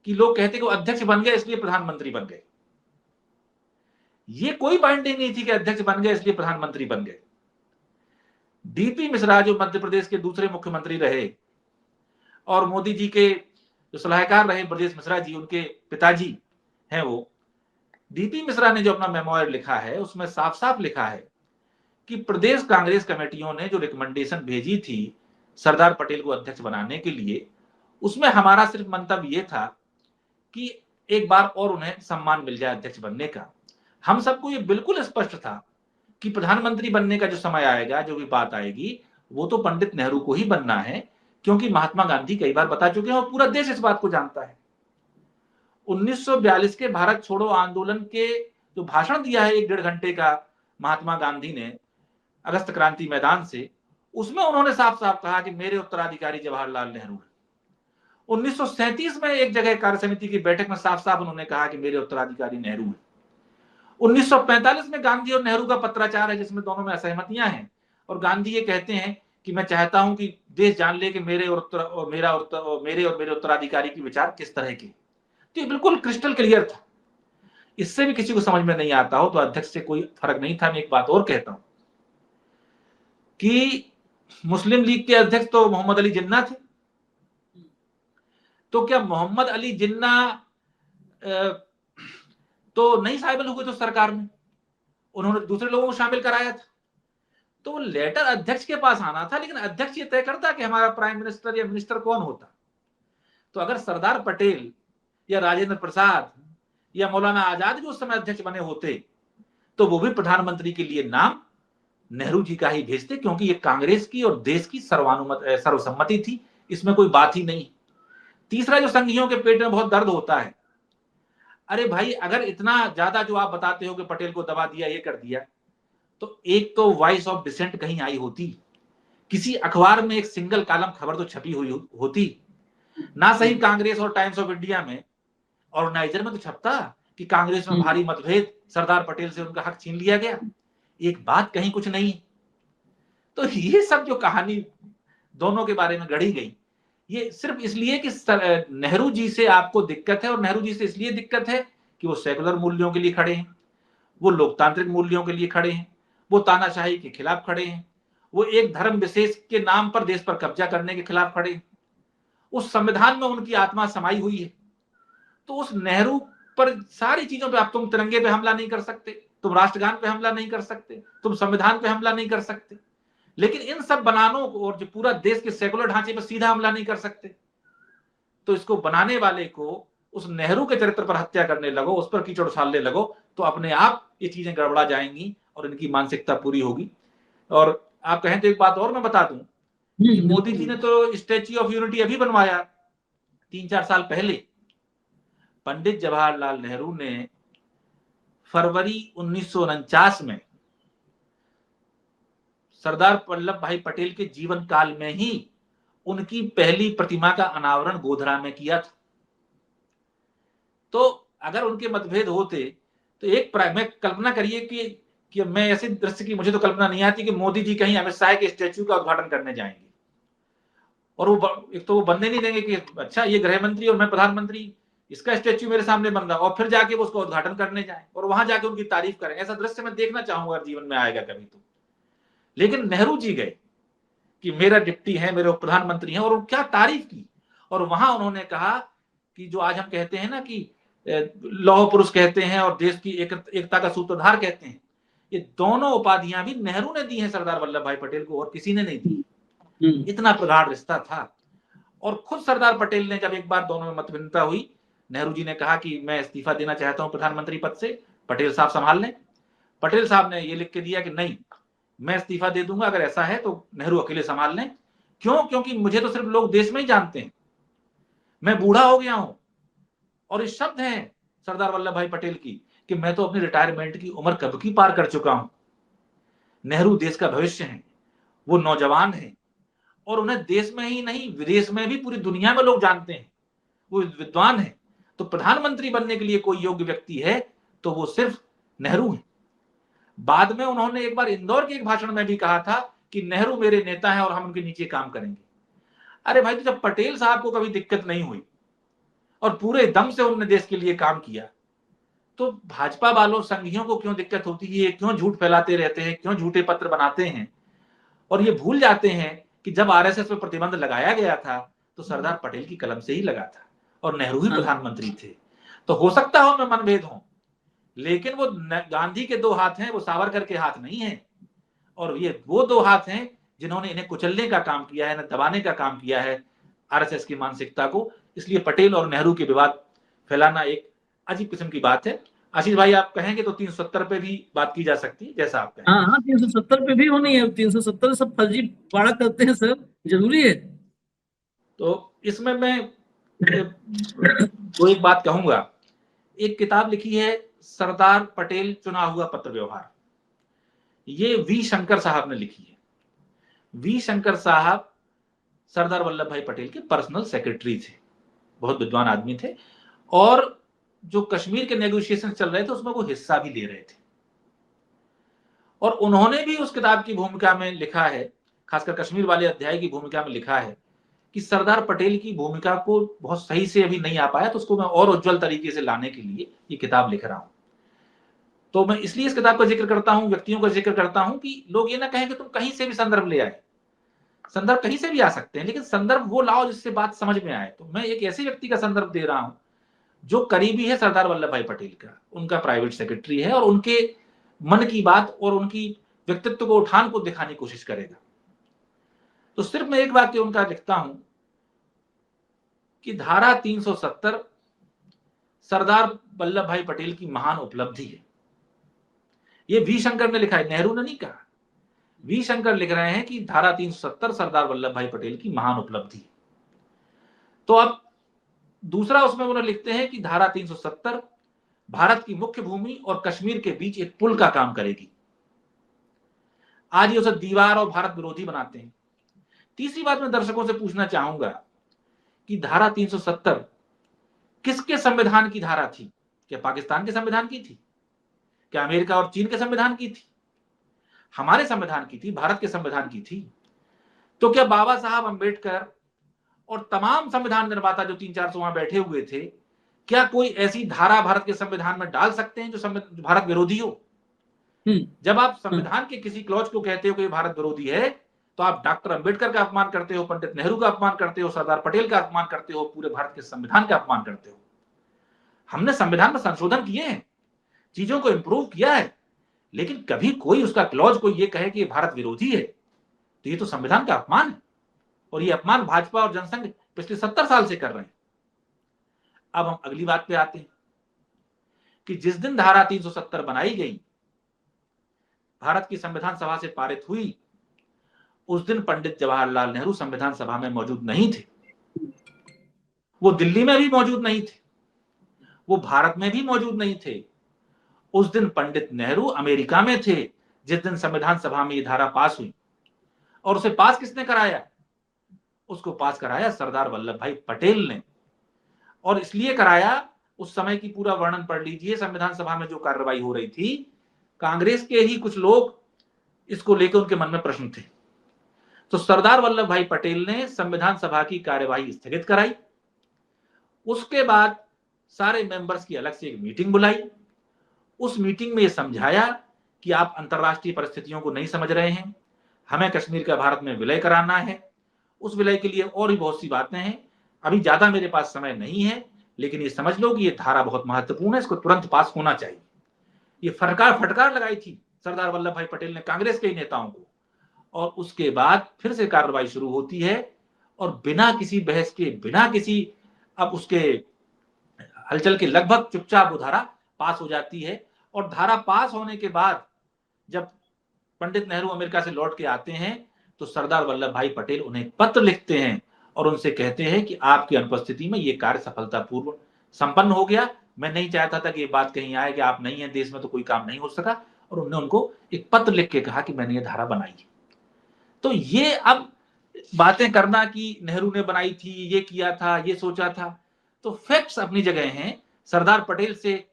कि लोग कहते कि वो अध्यक्ष बन गए इसलिए प्रधानमंत्री बन गए। ये कोई बाइंडिंग नहीं थी कि अध्यक्ष बन गए इसलिए प्रधानमंत्री बन गए। डीपी मिश्रा जो मध्य प्रदेश के दूसरे मुख्यमंत्री रहे और मोदी जी के जो सलाहकार रहे ब्रजेश मिश्रा जी, उनके पिताजी हैं वो, डीपी मिश्रा ने जो अपना मेमोयर लिखा है उसमें साफ साफ लिखा है कि प्रदेश कांग्रेस कमेटियों ने जो रिकमेंडेशन भेजी थी सरदार पटेल को अध्यक्ष बनाने के लिए, उसमें हमारा सिर्फ मंतव्य ये था कि एक बार और उन्हें सम्मान मिल जाए अध्यक्ष बनने का। हम सबको ये बिल्कुल स्पष्ट था कि प्रधानमंत्री बनने का जो समय आएगा, जो भी बात आएगी, वो तो पंडित नेहरू को ही बनना है, क्योंकि महात्मा गांधी कई बार बता चुके हैं और पूरा देश इस बात को जानता है। 1942 के भारत छोड़ो आंदोलन के जो भाषण दिया है 1-1.5 घंटे का महात्मा गांधी ने अगस्त क्रांति मैदान से, उसमें उन्होंने साफ साफ कहा कि मेरे उत्तराधिकारी जवाहरलाल नेहरू है। 1937 में एक जगह कार्य समिति की बैठक में साफ साफ उन्होंने कहा कि मेरे उत्तराधिकारी नेहरू है। 1945 में गांधी और नेहरू का पत्राचार है जिसमें दोनों में असहमतियां हैं और गांधी ये कहते हैं कि मैं चाहता हूं कि देश जान ले कि मेरे और मेरे उत्तराधिकारी के विचार किस तरह के। तो ये बिल्कुल क्रिस्टल क्लियर था। इससे भी किसी को समझ में नहीं आता हो तो अध्यक्ष से कोई फर्क नहीं था। मैं एक बात और कहता हूं कि मुस्लिम लीग के अध्यक्ष तो मोहम्मद अली जिन्ना थे, तो क्या मोहम्मद अली जिन्ना तो नहीं शामिल हुए तो सरकार में, उन्होंने दूसरे लोगों को शामिल कराया था। तो लेटर अध्यक्ष के पास आना था, लेकिन अध्यक्ष ये तय करता कि हमारा प्राइम मिनिस्टर या मिनिस्टर कौन होता। तो अगर सरदार पटेल या राजेंद्र प्रसाद या मौलाना आजाद भी उस समय अध्यक्ष बने होते तो वो भी प्रधानमंत्री के लिए नाम नेहरू जी का ही भेजते, क्योंकि ये कांग्रेस की और देश की सर्वसम्मति थी, इसमें कोई बात ही नहीं। तीसरा, जो संघियों के पेट में बहुत दर्द होता है, अरे भाई अगर इतना ज्यादा जो आप बताते हो कि पटेल को दबा दिया, ये कर दिया, तो एक तो वॉइस ऑफ डिसेंट कहीं आई होती, किसी अखबार में एक सिंगल कॉलम खबर तो छपी हुई होती ना। सही कांग्रेस और टाइम्स ऑफ इंडिया में, ऑर्गेनाइजर में तो छपता कि कांग्रेस में भारी मतभेद, सरदार पटेल से उनका हक छीन लिया गया। एक बात कहीं कुछ नहीं। तो ये सब जो कहानी दोनों के बारे में गढ़ी गई, ये सिर्फ इसलिए कि नेहरू जी से आपको दिक्कत है, और नेहरू जी से इसलिए दिक्कत है कि वो सेकुलर मूल्यों के लिए खड़े हैं, वो लोकतांत्रिक मूल्यों के लिए खड़े हैं, वो तानाशाही के खिलाफ खड़े हैं, वो एक धर्म विशेष के नाम पर देश पर कब्जा करने के खिलाफ खड़े हैं। उस संविधान में उनकी आत्मा समाई हुई है। तो उस नेहरू पर सारी चीजों पे, आप तुम तिरंगे पे हमला नहीं कर सकते, तुम राष्ट्रगान पे हमला नहीं कर सकते, तुम संविधान पे हमला नहीं कर सकते, लेकिन इन सब बनानों को और जो पूरा देश के सेकुलर ढांचे पर सीधा हमला नहीं कर सकते। तो इसको बनाने वाले को उस नेहरू के चरित्र पर हत्या करने लगो, उस पर कीचड़ उछालने लगो, तो अपने आप ये चीजें गड़बड़ा जाएंगी और इनकी मानसिकता पूरी होगी। और आप कहें तो एक बात और मैं बता दूं कि मोदी जी ने तो स्टैच्यू ऑफ यूनिटी अभी बनवाया 3-4 साल पहले। पंडित जवाहरलाल नेहरू ने फरवरी 1949 में सरदार वल्लभ भाई पटेल के जीवन काल में ही उनकी पहली प्रतिमा का अनावरण गोधरा में किया था। तो अगर उनके मतभेद होते तो एक मैं कल्पना करिए कि मैं ऐसे दृश्य की मुझे तो कल्पना नहीं आती कि मोदी जी कहीं अमित शाह के स्टैच्यू का उद्घाटन करने जाएंगे और वो एक तो वो बनने नहीं देंगे कि अच्छा ये गृह मंत्री और मैं प्रधानमंत्री, इसका स्टैच्यू मेरे सामने बन रहा, और फिर जाके वो उसका उद्घाटन करने जाए और वहां जाके उनकी तारीफ करें। ऐसा दृश्य मैं देखना चाहूंगा, जीवन में आएगा कभी तो। लेकिन नेहरू जी गए कि मेरा डिप्टी है, मेरे प्रधानमंत्री हैं, और क्या तारीफ की। और वहां उन्होंने कहा कि जो आज हम कहते हैं ना कि लौह पुरुष कहते हैं और देश की एकता का सूत्रधार कहते हैं, ये दोनों उपाधियां भी नेहरू ने दी हैं सरदार वल्लभ भाई पटेल को, और किसी ने नहीं दी। इतना प्रगाढ़ रिश्ता था। और खुद सरदार पटेल ने जब एक बार दोनों में मतभिन्नता हुई, नेहरू जी ने कहा कि मैं इस्तीफा देना चाहता हूं प्रधानमंत्री पद से, पटेल साहब संभाल लें। पटेल साहब ने ये लिख के दिया कि नहीं, मैं इस्तीफा दे दूंगा, अगर ऐसा है तो नेहरू अकेले संभाल लें, क्यों? क्योंकि मुझे तो सिर्फ लोग देश में ही जानते हैं, मैं बूढ़ा हो गया हूं। और इस शब्द हैं सरदार वल्लभ भाई पटेल की कि मैं तो अपनी रिटायरमेंट की उम्र कब की पार कर चुका हूं। नेहरू देश का भविष्य है, वो नौजवान है और उन्हें देश में ही नहीं विदेश में भी पूरी दुनिया में लोग जानते हैं, वो विद्वान है। तो प्रधानमंत्री बनने के लिए कोई योग्य व्यक्ति है तो वो सिर्फ नेहरू है। बाद में उन्होंने एक बार इंदौर के एक भाषण में भी कहा था कि नेहरू मेरे नेता हैं और हम उनके नीचे काम करेंगे। अरे भाई, तो जब पटेल साहब को कभी दिक्कत नहीं हुई और पूरे दम से उन्होंने देश के लिए काम किया, तो भाजपा वालों संघियों को क्यों दिक्कत होती है? क्यों झूठ फैलाते रहते हैं? क्यों झूठे पत्र बनाते हैं? और ये भूल जाते हैं कि जब आरएसएस पर प्रतिबंध लगाया गया था तो सरदार पटेल की कलम से ही लगा था और नेहरू ही प्रधानमंत्री थे। तो हो सकता हो मैं मनभेद हूं, लेकिन वो गांधी के दो हाथ हैं, वो सावरकर के हाथ नहीं है। और ये वो दो हाथ हैं जिन्होंने इन्हें कुचलने का काम किया है, इन्हें दबाने का काम किया है, आरएसएस की मानसिकता को। इसलिए पटेल और नेहरू के विवाद फैलाना एक अजीब किस्म की बात है। आशीष भाई, आप कहेंगे तो 370 पे भी बात की जा सकती है, जैसा आप कहें। हाँ हाँ, 370 पे भी होनी है। 370 सब फर्जी बाड़ा करते हैं सर, जरूरी है। तो इसमें मैं तो एक बात कहूंगा, एक किताब लिखी है सरदार पटेल चुना हुआ पत्र व्यवहार, ये वी शंकर साहब ने लिखी है। वी शंकर साहब सरदार वल्लभ भाई पटेल के पर्सनल सेक्रेटरी थे, बहुत विद्वान आदमी थे और जो कश्मीर के नेगोशिएशन चल रहे थे उसमें वो हिस्सा भी ले रहे थे। और उन्होंने भी उस किताब की भूमिका में लिखा है, खासकर कश्मीर वाले अध्याय की भूमिका में लिखा है कि सरदार पटेल की भूमिका को बहुत सही से अभी नहीं आ पाया, तो उसको मैं और उज्जवल तरीके से लाने के लिए ये किताब लिख रहा हूं। तो मैं इसलिए इस किताब का जिक्र करता हूं, व्यक्तियों का जिक्र करता हूं कि लोग ये ना कहें कि तुम कहीं से भी संदर्भ ले आए। संदर्भ कहीं से भी आ सकते हैं, लेकिन संदर्भ वो लाओ जिससे बात समझ में आए। तो मैं एक ऐसे व्यक्ति का संदर्भ दे रहा हूं जो करीबी है सरदार वल्लभ भाई पटेल का, उनका प्राइवेट सेक्रेटरी है और उनके मन की बात और उनकी व्यक्तित्व को उठान को दिखाने की कोशिश करेगा। तो सिर्फ मैं एक वाक्य उनका लिखता हूं कि धारा 370 सरदार वल्लभ भाई पटेल की महान उपलब्धि है। ये वी शंकर ने लिखा है, नेहरू ने नहीं कहा। वी शंकर लिख रहे हैं कि धारा 370 सरदार वल्लभ भाई पटेल की महान उपलब्धि है। तो अब दूसरा उसमें उन्होंने लिखते हैं कि धारा 370 भारत की मुख्य भूमि और कश्मीर के बीच एक पुल का काम करेगी। आज ये उसे दीवार और भारत विरोधी बनाते हैं। तीसरी बात मैं दर्शकों से पूछना चाहूंगा कि धारा 370 किसके संविधान की धारा थी? क्या पाकिस्तान के संविधान की थी? क्या अमेरिका और चीन के संविधान की थी? हमारे संविधान की थी, भारत के संविधान की थी। तो क्या बाबा साहब अंबेडकर और तमाम संविधान निर्माता जो 300-400 वहां बैठे हुए थे, क्या कोई ऐसी धारा भारत के संविधान में डाल सकते हैं जो भारत विरोधी हो? जब आप संविधान के किसी क्लॉज को कहते हो कि भारत विरोधी है, तो आप डॉक्टर अंबेडकर का अपमान करते हो, पंडित नेहरू का अपमान करते हो, सरदार पटेल का अपमान करते हो, पूरे भारत के संविधान का अपमान करते हो। हमने संविधान में संशोधन किए हैं, चीजों को इंप्रूव किया है, लेकिन कभी कोई उसका क्लॉज को ये कहे कि भारत विरोधी है, तो ये तो संविधान का अपमान है। और ये अपमान भाजपा और जनसंघ पिछले 70 साल से कर रहे हैं। अब हम अगली बात पे आते हैं कि जिस दिन धारा 370 बनाई गई, भारत की संविधान सभा से पारित हुई, उस दिन पंडित जवाहरलाल नेहरू संविधान सभा में मौजूद नहीं थे। वो दिल्ली में भी मौजूद नहीं थे, वो भारत में भी मौजूद नहीं थे। उस दिन पंडित नेहरू अमेरिका में थे जिस दिन संविधान सभा में ये धारा पास हुई। और उसे पास किसने कराया? उसको पास कराया सरदार वल्लभ भाई पटेल ने। और इसलिए कराया, उस समय की पूरा वर्णन पढ़ लीजिए, संविधान सभा में जो कार्रवाई हो रही थी, कांग्रेस के ही कुछ लोग इसको लेकर उनके मन में प्रश्न थे। तो सरदार वल्लभ भाई पटेल ने संविधान सभा की कार्यवाही स्थगित कराई। उसके बाद सारे मेंबर्स की अलग से एक मीटिंग बुलाई। उस मीटिंग में यह समझाया कि आप अंतरराष्ट्रीय परिस्थितियों को नहीं समझ रहे हैं, हमें कश्मीर का भारत में विलय कराना है। उस विलय के लिए और भी बहुत सी बातें हैं, अभी ज्यादा मेरे पास समय नहीं है, लेकिन ये समझ लो कि ये धारा बहुत महत्वपूर्ण है, इसको तुरंत पास होना चाहिए। ये फटकार लगाई थी सरदार वल्लभ भाई पटेल ने कांग्रेस के नेताओं को। और उसके बाद फिर से कार्रवाई शुरू होती है और बिना किसी बहस के, बिना किसी अब उसके हलचल के, लगभग चुपचाप वो धारा पास हो जाती है। और धारा पास होने के बाद जब पंडित नेहरू अमेरिका से लौट के आते हैं तो सरदार वल्लभ भाई पटेल उन्हें पत्र लिखते हैं और उनसे कहते हैं कि आपकी अनुपस्थिति में ये कार्य सफलतापूर्वक संपन्न हो गया। मैं नहीं चाहता था कि ये बात कहीं आए कि आप नहीं है देश में तो कोई काम नहीं हो सका, और उन्होंने उनको एक पत्र लिख के कहा कि मैंने ये धारा बनाई है। तो ये अब बातें करना कि नेहरू ने बनाई थी, ये किया था, ये सोचा था, तो फैक्ट्स अपनी जगह हैं। सरदार पटेल से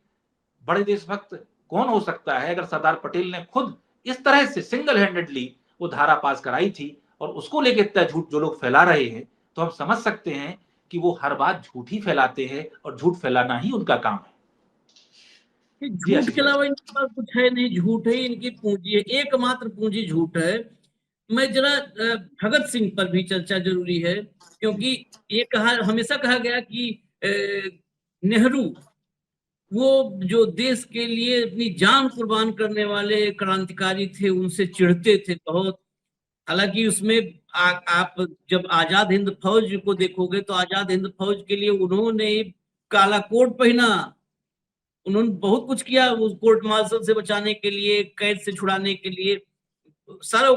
बड़े देशभक्त कौन हो सकता है? अगर सरदार पटेल ने खुद इस तरह से सिंगल हैंडेडली वो धारा पास कराई थी और उसको लेकर इतना झूठ जो लोग फैला रहे हैं, तो हम समझ सकते हैं कि वो हर बात झूठ ही फैलाते हैं और झूठ फैलाना ही उनका काम है। जी झूठ आशीष के भाई। अलावा इनके पास कुछ है नहीं, झूठ ही इनकी पूंजी है, एकमात्र पूंजी झूठ है। मैं जरा भगत सिंह पर भी चर्चा जरूरी है, क्योंकि ये हमेशा कहा गया कि नेहरू वो जो देश के लिए अपनी जान कुर्बान करने वाले क्रांतिकारी थे, उनसे चिढ़ते थे बहुत। हालांकि उसमें आप जब आजाद हिंद फौज को देखोगे तो आजाद हिंद फौज के लिए उन्होंने काला कोट पहना, उन्होंने बहुत कुछ किया उस कोर्ट मार्शल से बचाने के लिए, कैद से छुड़ाने के लिए, सारा।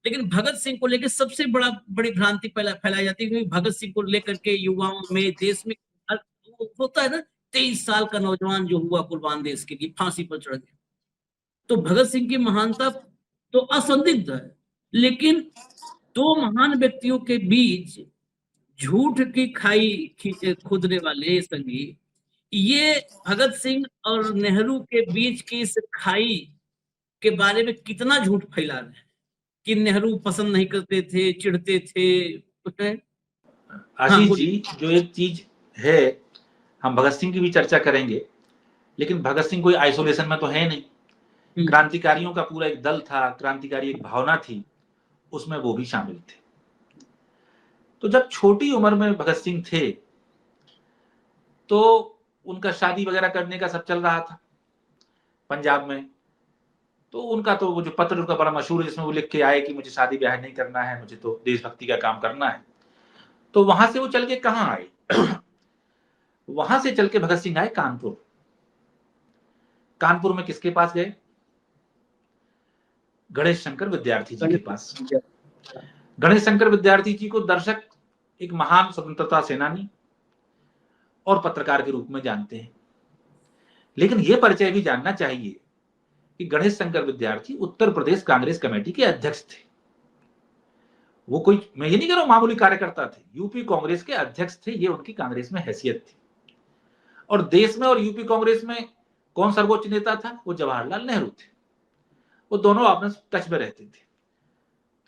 लेकिन भगत सिंह को लेकर सबसे बड़ी भ्रांति फैलाई जाती है, क्योंकि भगत सिंह को लेकर के युवाओं में, देश में होता है ना, 23 साल का नौजवान जो हुआ कुर्बान देश के लिए, फांसी पर चढ़ गया। तो भगत सिंह की महानता तो असंदिग्ध है, लेकिन दो महान व्यक्तियों के बीच झूठ की खाई खोदने वाले संगी, ये भगत सिंह और नेहरू के बीच की इस खाई के बारे में कितना झूठ फैला रहे हैं कि नेहरू पसंद नहीं करते थे, चिढ़ते थे। आशीष जी, जो एक चीज है, हम भगत सिंह की भी चर्चा करेंगे, लेकिन भगत सिंह कोई आइसोलेशन में तो है नहीं। क्रांतिकारियों का पूरा एक दल था, क्रांतिकारी एक भावना थी, उसमें वो भी शामिल थे। तो जब छोटी उम्र में भगत सिंह थे तो उनका शादी वगैरह करने का सब चल रहा था पंजाब में। तो उनका तो वो जो पत्र उनका बड़ा मशहूर है, जिसमें वो लिख के आए कि मुझे शादी ब्याह नहीं करना है, मुझे तो देशभक्ति का काम करना है। तो वहां से वो चल के कहाँ आए? वहां से चल के भगत सिंह आए कानपुर। कानपुर में किसके पास गए? गणेश शंकर विद्यार्थी जी के पास। गणेश शंकर विद्यार्थी जी को दर्शक एक महान स्वतंत्रता सेनानी और पत्रकार के रूप में जानते हैं, लेकिन यह परिचय भी जानना चाहिए कि गणेश शंकर विद्यार्थी उत्तर प्रदेश कांग्रेस कमेटी के अध्यक्ष थे। वो कोई, मैं ये नहीं कह रहा हूं मामूली कार्यकर्ता थे, यूपी कांग्रेस के अध्यक्ष थे, ये उनकी कांग्रेस में हैसियत थी। और देश में और यूपी कांग्रेस में कौन सर्वोच्च नेता था? वो जवाहरलाल नेहरू थे। वो दोनों आपस में टच में रहते थे।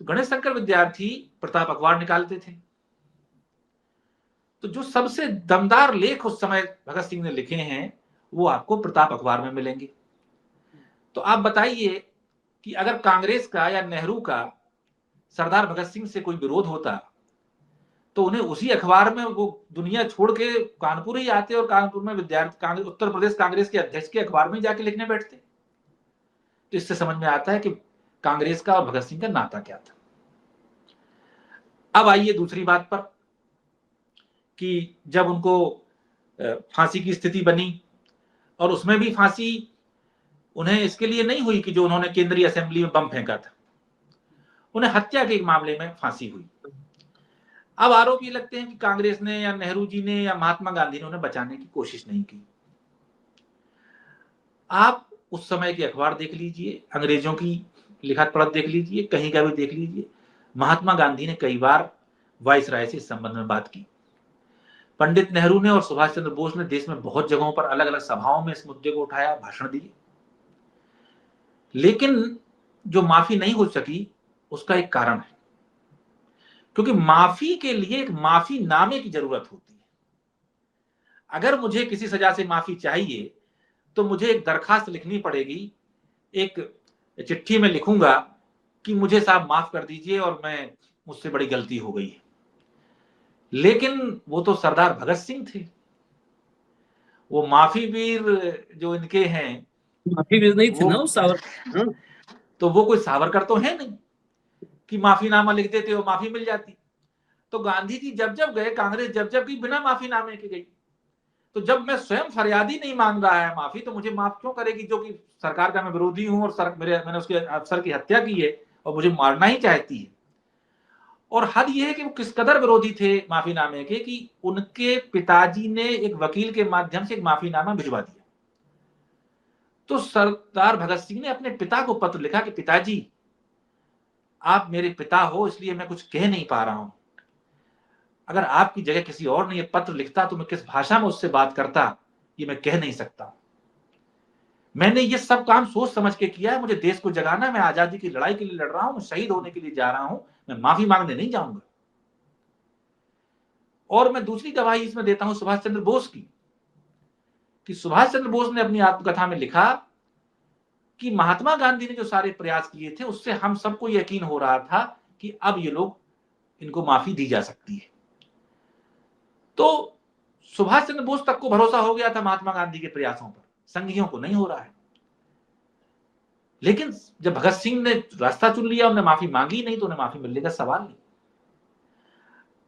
तो गणेश शंकर विद्यार्थी प्रताप अखबार निकालते थे। तो जो सबसे दमदार लेख उस समय भगत सिंह ने लिखे हैं वो आपको प्रताप अखबार में मिलेंगे। तो आप बताइए कि अगर कांग्रेस का या नेहरू का सरदार भगत सिंह से कोई विरोध होता तो उन्हें उसी अखबार में, वो दुनिया छोड़ के कानपुर ही आते और कानपुर में विद्यार्थी उत्तर प्रदेश कांग्रेस के अध्यक्ष के अखबार में जाके लिखने बैठते। तो इससे समझ में आता है कि कांग्रेस का और भगत सिंह का नाता क्या था। अब आइए दूसरी बात पर कि जब उनको फांसी की स्थिति बनी, और उसमें भी फांसी उन्हें इसके लिए नहीं हुई कि जो उन्होंने केंद्रीय असेंबली में बम फेंका था, उन्हें हत्या के एक मामले में फांसी हुई। अब आरोप ये लगते हैं कि कांग्रेस ने या नेहरू जी ने या महात्मा गांधी ने उन्हें बचाने की कोशिश नहीं की। आप उस समय के अखबार देख लीजिए, अंग्रेजों की लिखत पढ़त देख लीजिए, कहीं का भी देख लीजिए, महात्मा गांधी ने कई बार वायसराय से इस संबंध में बात की। पंडित नेहरू ने और सुभाष चंद्र बोस ने देश में बहुत जगहों पर अलग अलग सभाओं में इस मुद्दे को उठाया, भाषण दिए, लेकिन जो माफी नहीं हो सकी उसका एक कारण है, क्योंकि माफी के लिए एक माफीनामे की जरूरत होती है। अगर मुझे किसी सजा से माफी चाहिए तो मुझे एक दरखास्त लिखनी पड़ेगी, एक चिट्ठी में लिखूंगा कि मुझे साहब माफ कर दीजिए और मैं, मुझसे बड़ी गलती हो गई है। लेकिन वो तो सरदार भगत सिंह थे, वो माफी वीर जो इनके हैं, माफी वीर नहीं थे ना वो सावरकर। तो वो कोई सावरकर तो है नहीं कि माफीनामा लिख देते हो माफी मिल जाती। तो गांधी जी जब जब गए, कांग्रेस जब जब गई, बिना माफीनामे के गई। तो जब मैं स्वयं फरियादी नहीं मांग रहा है माफी, तो मुझे माफ क्यों करेगी, जो कि सरकार का मैं विरोधी हूं और मैंने उसके अफसर की हत्या की है और मुझे मारना ही चाहती है। और हद यह है कि वो किस कदर विरोधी थे माफीनामे के कि उनके पिताजी ने एक वकील के माध्यम से एक माफीनामा भिजवा दिया। तो सरदार भगत सिंह ने अपने पिता को पत्र लिखा कि पिताजी, आप मेरे पिता हो इसलिए मैं कुछ कह नहीं पा रहा हूं। अगर आपकी जगह किसी और ने यह पत्र लिखता तो मैं किस भाषा में उससे बात करता, ये मैं कह नहीं सकता। मैंने ये सब काम सोच समझ के किया है। मुझे देश को जगाना, मैं आजादी की लड़ाई के लिए लड़ रहा हूं, मैं शहीद होने के लिए जा रहा हूं, मैं माफी मांगने नहीं जाऊंगा। और मैं दूसरी गवाही इसमें देता हूं सुभाष चंद्र बोस की, कि सुभाष चंद्र बोस ने अपनी आत्मकथा में लिखा कि महात्मा गांधी ने जो सारे प्रयास किए थे उससे हम सबको यकीन हो रहा था कि अब ये लोग, इनको माफी दी जा सकती है। तो सुभाष चंद्र बोस तक को भरोसा हो गया था महात्मा गांधी के प्रयासों पर, संघियों को नहीं हो रहा है। लेकिन जब भगत सिंह ने रास्ता चुन लिया, उन्हें माफी मांगी नहीं, तो उन्हें माफी मिलने का सवाल नहीं।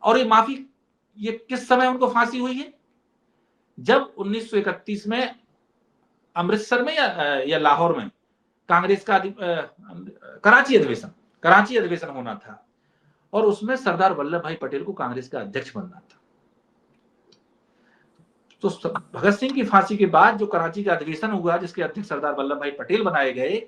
और ये माफी, ये किस समय उनको फांसी हुई है? जब 1931 में अमृतसर में या लाहौर में कांग्रेस का कराची अधिवेशन होना था और उसमें सरदार वल्लभ भाई पटेल को कांग्रेस का अध्यक्ष बनना था। तो भगत सिंह की फांसी के बाद जो कराची का अधिवेशन हुआ, जिसके अध्यक्ष सरदार वल्लभ भाई पटेल बनाए गए,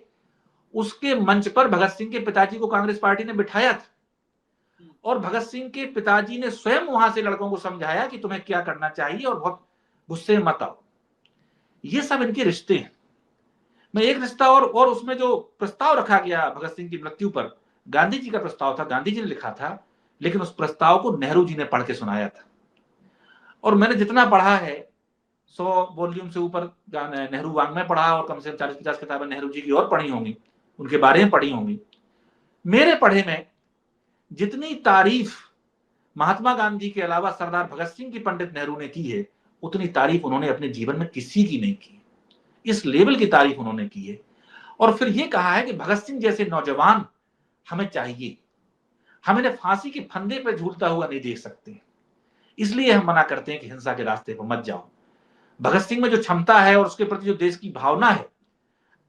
उसके मंच पर भगत सिंह के पिताजी को कांग्रेस पार्टी ने बिठाया था और भगत सिंह के पिताजी ने स्वयं वहां से लड़कों को समझाया कि तुम्हें क्या करना चाहिए और बहुत गुस्से में मत आओ। ये सब इनके रिश्ते हैं। मैं एक रिश्ता और उसमें जो प्रस्ताव रखा गया भगत सिंह की मृत्यु पर, गांधी जी का प्रस्ताव था, गांधी जी ने लिखा था, लेकिन उस प्रस्ताव को नेहरू जी ने पढ़ के सुनाया था। और मैंने जितना पढ़ा है, 100 वॉल्यूम से ऊपर नेहरू वांग्मय पढ़ा और कम से कम 40-50 किताबें नेहरू जी की और पढ़ी होंगी, उनके बारे में पढ़ी होंगी। मेरे पढ़े में जितनी तारीफ महात्मा गांधी के अलावा सरदार भगत सिंह की पंडित नेहरू ने की है, उतनी तारीफ उन्होंने अपने जीवन में किसी की नहीं की। इस लेवल की तारीफ उन्होंने की है। और फिर यह कहा है कि भगत सिंह जैसे नौजवान हमें चाहिए, हम इन्हें फांसी के फंदे पर झूलता हुआ नहीं देख सकते, इसलिए हम मना करते हैं कि हिंसा के रास्ते पर मत जाओ। भगत सिंह में जो क्षमता है और उसके प्रति जो देश की भावना है,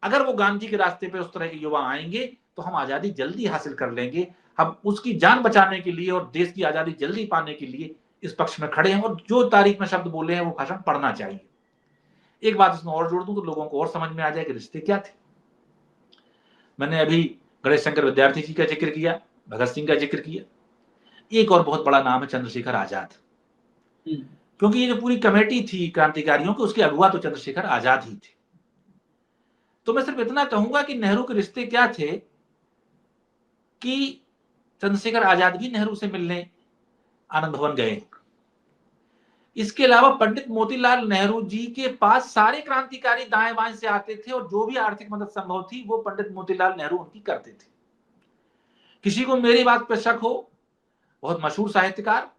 अगर वो गांधी के रास्ते पे उस तरह के युवा आएंगे तो हम आजादी जल्दी हासिल कर लेंगे। हम उसकी जान बचाने के लिए और देश की आजादी जल्दी पाने के लिए इस पक्ष में खड़े हैं और जो तारीख में शब्द बोले हैं वो भाषण पढ़ना चाहिए। एक बात इसमें और जोड़ दूं तो लोगों को और समझ में आ जाए कि रिश्ते क्या थे। मैंने अभी गणेश शंकर विद्यार्थी जी का जिक्र किया, भगत सिंह का जिक्र किया, एक और बहुत बड़ा नाम है चंद्रशेखर आजाद, क्योंकि ये जो पूरी कमेटी थी क्रांतिकारियों की, उसके अगुवा तो चंद्रशेखर आजाद ही थे। तो मैं सिर्फ इतना कहूंगा कि नेहरू के रिश्ते क्या थे कि चंद्रशेखर आजाद भी नेहरू से मिलने आनंद भवन गए। इसके अलावा पंडित मोतीलाल नेहरू जी के पास सारे क्रांतिकारी दाएं बाएं से आते थे और जो भी आर्थिक मदद संभव थी वो पंडित मोतीलाल नेहरू उनकी करते थे। किसी को मेरी बात पर शक हो, बहुत मशहूर साहित्यकार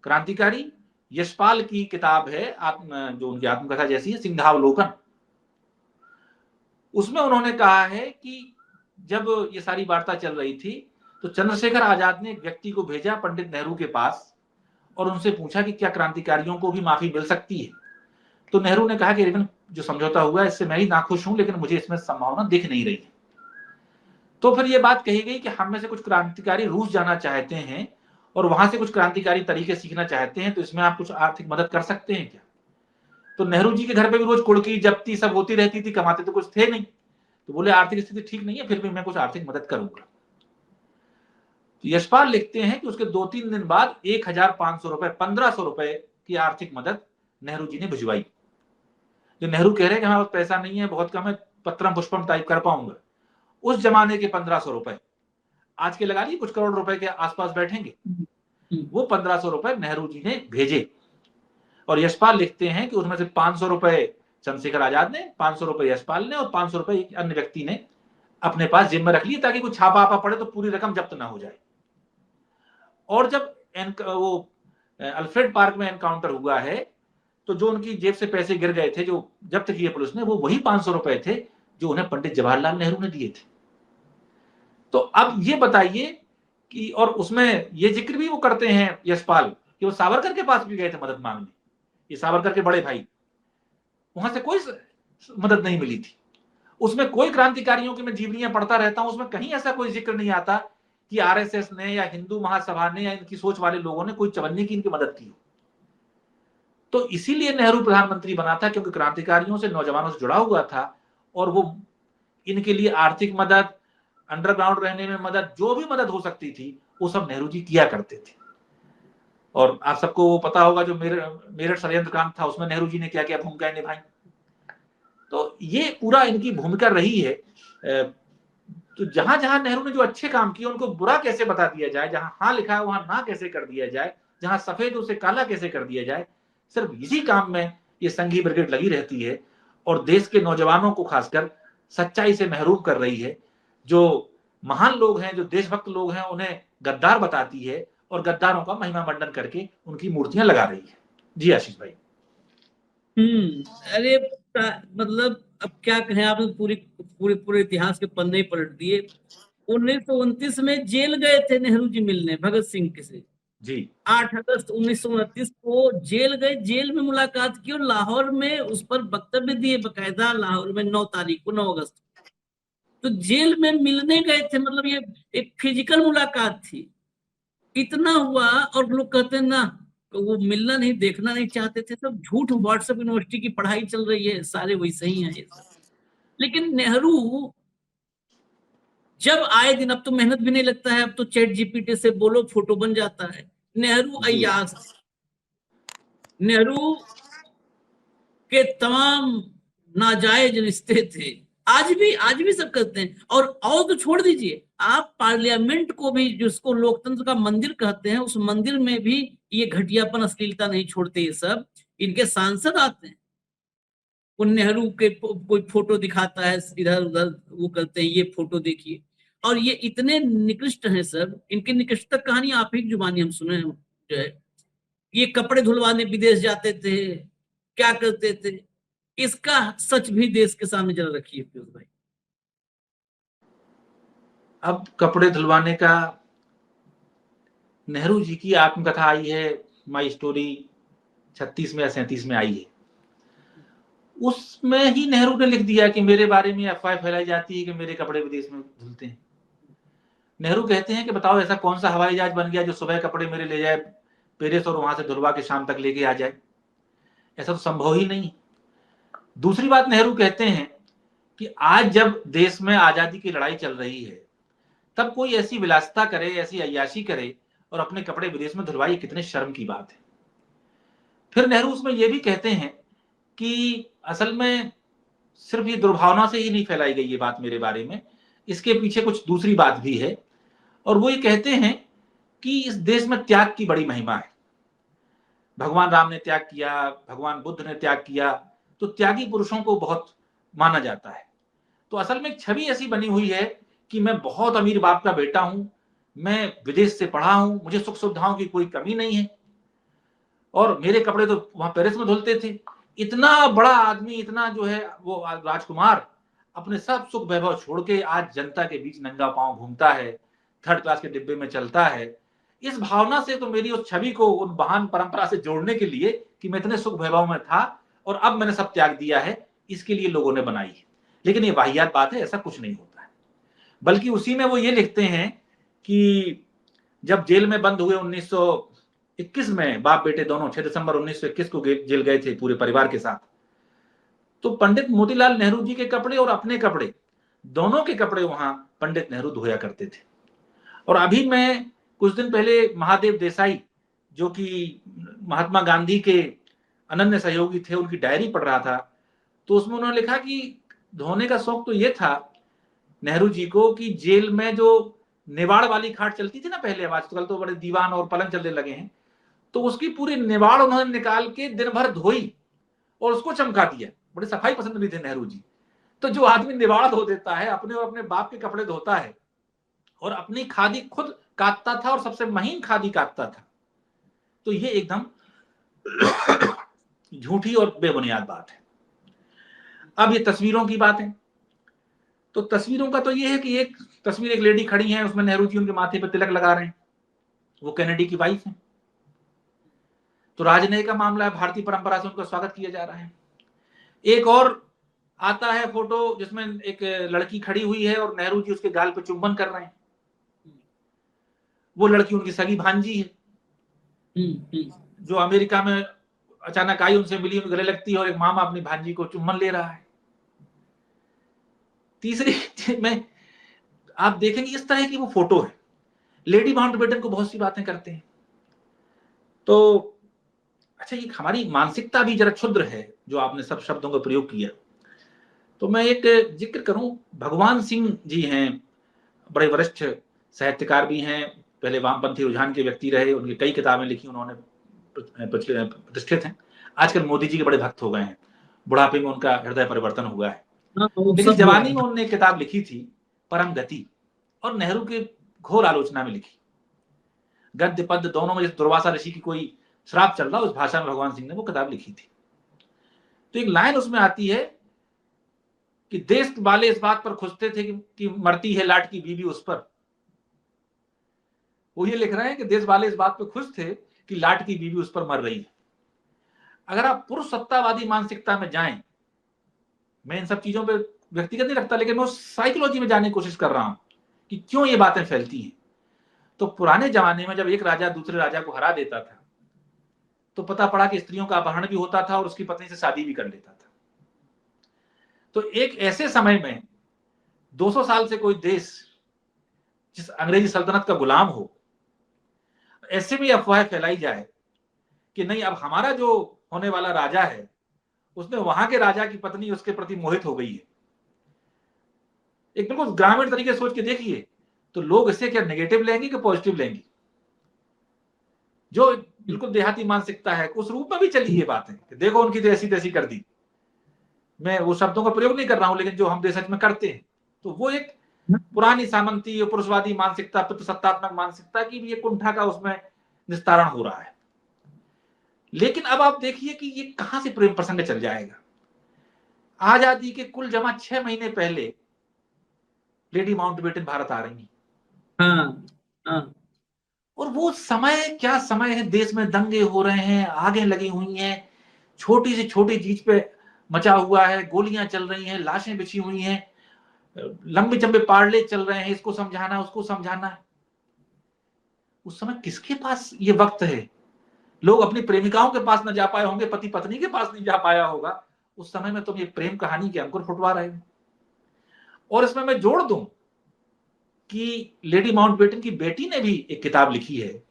क्रांतिकारी यशपाल की किताब है जो उनकी आत्मकथा जैसी है, सिंहावलोकन। उसमें उन्होंने कहा है कि जब ये सारी वार्ता चल रही थी तो चंद्रशेखर आजाद ने एक व्यक्ति को भेजा पंडित नेहरू के पास और उनसे पूछा कि क्या क्रांतिकारियों को भी माफी मिल सकती है। तो नेहरू ने कहा कि इवन जो समझौता हुआ इससे मैं ही नाखुश हूं, लेकिन मुझे इसमें संभावना दिख नहीं रही है। तो फिर ये बात कही गई कि हम में से कुछ क्रांतिकारी रूस जाना चाहते हैं और वहां से कुछ क्रांतिकारी तरीके सीखना चाहते हैं, तो इसमें आप कुछ आर्थिक मदद कर सकते हैं क्या? तो नेहरू जी के घर पे भी रोज कुड़की जब्ती सब होती रहती थी, कमाते तो कुछ थे नहीं। तो बोले आर्थिक स्थिति ठीक नहीं है, फिर भी मैं कुछ आर्थिक मदद करूंगा। तो यशपाल लिखते हैं कि उसके 2-3 दिन बाद 1500 रुपए, 1500 रुपए की आर्थिक मदद नेहरू जी ने भिजवाई। जो नेहरू कह रहे हैं कि हमारे पास पैसा नहीं है, बहुत कम है, पत्रम पुष्पम टाइप कर पाऊंगा, उस जमाने के 1500 रुपए आज के लगा लिए कुछ करोड़ रुपए के आसपास बैठेंगे, वो 1500 रुपए नेहरू जी ने भेजे। और यशपाल लिखते हैं कि उसमें से 500 रुपए चंद्रशेखर आजाद ने, 500 रुपए यशपाल ने और 500 रुपए एक अन्य व्यक्ति ने अपने पास जिम्मे रख लिए ताकि कुछ छापा आपा पड़े तो पूरी रकम जब्त ना हो जाए। और जब वो अल्फ्रेड पार्क में एनकाउंटर हुआ है तो जो उनकी जेब से पैसे गिर गए थे जो जब्त किए पुलिस ने, वो वही 500 रुपए थे जो उन्हें पंडित जवाहरलाल नेहरू ने दिए थे। तो अब ये बताइए कि, और उसमें ये जिक्र भी वो करते हैं यशपाल कि वो सावरकर के पास भी गए थे मदद मांगने, ये सावरकर के बड़े भाई, वहां से कोई मदद नहीं मिली थी। उसमें कोई क्रांतिकारियों की मैं जीवनियां पढ़ता रहता हूं, उसमें कहीं ऐसा कोई जिक्र नहीं आता कि आरएसएस ने या हिंदू महासभा ने या इनकी सोच वाले लोगों ने कोई चवन्नी की इनकी मदद की हो। तो इसीलिए नेहरू प्रधानमंत्री बना था, क्योंकि क्रांतिकारियों से, नौजवानों से जुड़ा हुआ था, और वो इनके लिए आर्थिक मदद, अंडरग्राउंड रहने में मदद, जो भी मदद हो सकती थी वो सब नेहरू जी किया करते थे। और आप सबको वो पता होगा जो मेरठ षड्यंत्र कांड था, उसमें नेहरू जी ने क्या क्या भूमिकाएं निभाई। तो ये पूरा इनकी भूमिका रही है। तो जहां जहां नेहरू ने जो अच्छे काम किए उनको बुरा कैसे बता दिया जाए, जहां हाँ लिखा है वहां ना कैसे कर दिया जाए, जहां सफेद उसे काला कैसे कर दिया जाए, सिर्फ इसी काम में ये संघी ब्रिगेड लगी रहती है और देश के नौजवानों को खासकर सच्चाई से महरूम कर रही है। जो महान लोग हैं, जो देशभक्त लोग हैं, उन्हें गद्दार बताती है और गद्दारों का महिमा मंडन करके उनकी मूर्तियां लगा रही है। जी आशीष भाई। अरे मतलब अब क्या कहें, आपने पूरी पूरे पूरे इतिहास के पन्ने पलट दिए। 1929 में जेल गए थे नेहरू जी मिलने भगत सिंह के से। जी 8 अगस्त 1929 को जेल गए, जेल में मुलाकात की और लाहौर में उस पर वक्तव्य दिए बकायदा, लाहौर में 9 तारीख को, 9 अगस्त। तो जेल में मिलने गए थे, मतलब ये एक फिजिकल मुलाकात थी। इतना हुआ और लोग कहते हैं ना, तो वो मिलना नहीं, देखना नहीं चाहते थे, सब झूठ। व्हाट्सएप यूनिवर्सिटी की पढ़ाई चल रही है, सारे वैसे ही हैं ये सब। लेकिन नेहरू जब आए दिन, अब तो मेहनत भी नहीं लगता है, अब तो चैट जीपीटी से बोलो फोटो बन जाता है। नेहरू जी अय्याज, नेहरू के तमाम नाजायज रिश्ते थे। आज भी सब करते हैं। और तो छोड़ दीजिए, आप पार्लियामेंट को भी, जिसको लोकतंत्र का मंदिर कहते हैं, उस मंदिर में भी ये घटियापन, अश्लीलता नहीं छोड़ते ये सब। इनके सांसद आते हैं, वो नेहरू के कोई फोटो दिखाता है, इधर उधर वो करते हैं, ये फोटो देखिए। और ये इतने निकृष्ट हैं सब, इनकी निकृष्ट कहानी आप ही की जुबानी हम सुने हैं। जो है, ये कपड़े धुलवाने विदेश जाते थे, क्या करते थे, इसका सच भी देश के सामने जरा रखिए पीयूष भाई। अब कपड़े धुलवाने का, नेहरू जी की आत्मकथा आई है, माई स्टोरी 36 में या 37 में आई है। उसमें ही नेहरू ने लिख दिया कि मेरे बारे में अफवाह फैलाई जाती है कि मेरे कपड़े विदेश में धुलते हैं। नेहरू कहते हैं कि बताओ ऐसा कौन सा हवाई जहाज बन गया जो सुबह कपड़े मेरे ले जाए पेरिस और वहां से धुलवा के शाम तक लेके आ जाए। ऐसा तो संभव ही नहीं। दूसरी बात नेहरू कहते हैं कि आज जब देश में आजादी की लड़ाई चल रही है, तब कोई ऐसी विलासिता करे, ऐसी अय्याशी करे और अपने कपड़े विदेश में धुलवाए, कितने शर्म की बात है। फिर नेहरू उसमें यह भी कहते हैं कि असल में सिर्फ ये दुर्भावना से ही नहीं फैलाई गई ये बात मेरे बारे में, इसके पीछे कुछ दूसरी बात भी है। और वो ये कहते हैं कि इस देश में त्याग की बड़ी महिमा है। भगवान राम ने त्याग किया, भगवान बुद्ध ने त्याग किया, तो त्यागी पुरुषों को बहुत माना जाता है। तो असल में एक छवि ऐसी बनी हुई है कि मैं बहुत अमीर बाप का बेटा हूं, मैं विदेश से पढ़ा हूं, मुझे सुख सुविधाओं की कोई कमी नहीं है, और मेरे कपड़े तो वहां पेरिस में धुलते थे। इतना बड़ा आदमी, इतना जो है वो राजकुमार, अपने सब सुख वैभव छोड़ के आज जनता के बीच नंगा पांव घूमता है, थर्ड क्लास के डिब्बे में चलता है। इस भावना से तो मेरी उस छवि को उन महान परंपरा से जोड़ने के लिए कि मैं इतने सुख वैभव में था और अब मैंने सब त्याग दिया है, इसके लिए लोगों ने बनाई है। लेकिन ये वाहियात बात है, ऐसा कुछ नहीं होता है। बल्कि उसी में वो ये लिखते हैं कि जब जेल में बंद हुए 1921 में, बाप बेटे दोनों 6 दिसंबर 1921 को जेल गए थे पूरे परिवार के साथ, तो पंडित मोतीलाल नेहरू जी के कपड़े और अपने कपड़े, दोनों के कपड़े वहां पंडित नेहरू धोया करते थे। और अभी मैं कुछ दिन पहले महादेव देसाई, जो कि महात्मा गांधी के अनन्य सहयोगी थे, उनकी डायरी पढ़ रहा था। तो उसमें उन्होंने लिखा कि धोने का शौक तो ये था नेहरू जी को कि जेल में जो निवाड़ वाली खाट चलती थी ना पहले, आजकल तो बड़े दीवान और पलंग चलने लगे हैं, तो उसकी पूरी निवाड़ उन्होंने निकाल के दिन भर धोई और उसको चमका दिया। बड़े सफाई पसंद भी थे नेहरू जी। तो जो आदमी निवाड़ धो देता है, अपने और अपने बाप के कपड़े धोता है और अपनी खादी खुद काटता था और सबसे महीन खादी काटता था, तो ये एकदम झूठी और बेबुनियाद बात है। अब ये तस्वीरों की बात है, तो तस्वीरों का तो ये है कि एक तस्वीर, एक लेडी खड़ी है, उसमें नेहरू जी उनके माथे पर तिलक लगा रहे हैं, वो कैनेडी की वाइफ है। तो राजनयिक का मामला है, भारतीय परंपरा से उनका स्वागत किया जा रहा है। एक और आता है फोटो जिसमें एक लड़की खड़ी हुई है और नेहरू जी उसके गाल पे चुंबन कर रहे हैं। वो लड़की उनकी सगी भांजी है, जो अमेरिका में अचानक आई, उनसे मिली, उनके गले लगती है और एक मामा अपनी भांजी को चुम्बन ले रहा है। तीसरी में आप देखेंगे इस तरह की वो फोटो है। लेडी माउंटबेटन को बहुत सी बातें करते हैं। तो अच्छा, ये हमारी मानसिकता भी जरा क्षुद्र है, जो आपने सब शब्दों का प्रयोग किया। तो मैं एक जिक्र करूं, भगवान सिंह जी हैं, बड़े वरिष्ठ साहित्यकार भी हैं, पहले वामपंथी रुझान के व्यक्ति रहे, उनकी कई किताबें लिखी उन्होंने, प्रतिष्ठित हैं। आजकल मोदी जी के बड़े भक्त हो गए हैं, बुढ़ापे में उनका हृदय परिवर्तन हुआ है, लेकिन जवानी में उन्होंने किताब लिखी थी परम गति, और नेहरू के घोर आलोचना में लिखी। गद्य पद्य दोनों में दुर्वासा ऋषि की कोई श्राप चल रहा, उस भाषा में भगवान सिंह ने वो किताब लिखी थी। तो एक लाइन उसमें आती है कि देश वाले इस बात पर खुशते थे कि मरती है लाट की बीवी उस पर। वो ये लिख रहे हैं कि देश वाले इस बात पर खुश थे कि लाट की बीवी उस पर मर रही है। अगर आप पुरुष सत्तावादी मानसिकता में जाएं, मैं इन सब चीजों पे व्यक्तिगत नहीं रखता, लेकिन मैं साइकोलॉजी में जाने की कोशिश कर रहा हूं कि क्यों ये बातें फैलती हैं। तो पुराने जमाने में जब एक राजा दूसरे राजा को हरा देता था, तो पता पड़ा कि स्त्रियों का अपहरण भी होता था और उसकी पत्नी से शादी भी कर लेता था। तो एक ऐसे समय में 200 साल से कोई देश जिस अंग्रेजी सल्तनत का गुलाम हो, ऐसे भी अफवाह फैलाई जाए कि नहीं, अब हमारा जो होने वाला राजा है उसमें वहां के राजा की पत्नी उसके प्रति मोहित हो गई है। एक बिल्कुल ग्रामीण तरीके से सोच के देखिए, तो लोग इसे क्या नेगेटिव लेंगे कि पॉजिटिव लेंगे? जो बिल्कुल देहाती मानसिकता है उस रूप में भी चली ये बातें कि देखो उनकी तो ऐसी तैसी कर दी। मैं वो शब्दों का प्रयोग नहीं कर रहा हूं, लेकिन जो हम देश में करते हैं, तो वो एक पुरानी सामंती पुरुषवादी मानसिकता, पितृसत्तात्मक मानसिकता की भी एक कुंठा का उसमें निस्तारण हो रहा है। लेकिन अब आप देखिए कि ये कहां से प्रेम प्रसंग चल जाएगा। आजादी के कुल जमा 6 महीने पहले लेडी माउंटबेटन भारत आ रही है। और वो समय क्या समय है, देश में दंगे हो रहे हैं, आगे लगी हुई हैं, छोटी से छोटी चीज पे मचा हुआ है, गोलियां चल रही हैं, लाशें बिछी हुई हैं, लंबे चंबे पार्ले चल रहे हैं, इसको समझाना उसको समझाना। उस समय किसके पास ये वक्त है? लोग अपनी प्रेमिकाओं के पास न जा पाए होंगे, पति पत्नी के पास नहीं जा पाया होगा। उस समय में तुम ये प्रेम कहानी के अंकुर फुटवा रहे हो। और इसमें मैं जोड़ दूं कि लेडी माउंटबेटन की बेटी ने भी एक किताब लिखी है।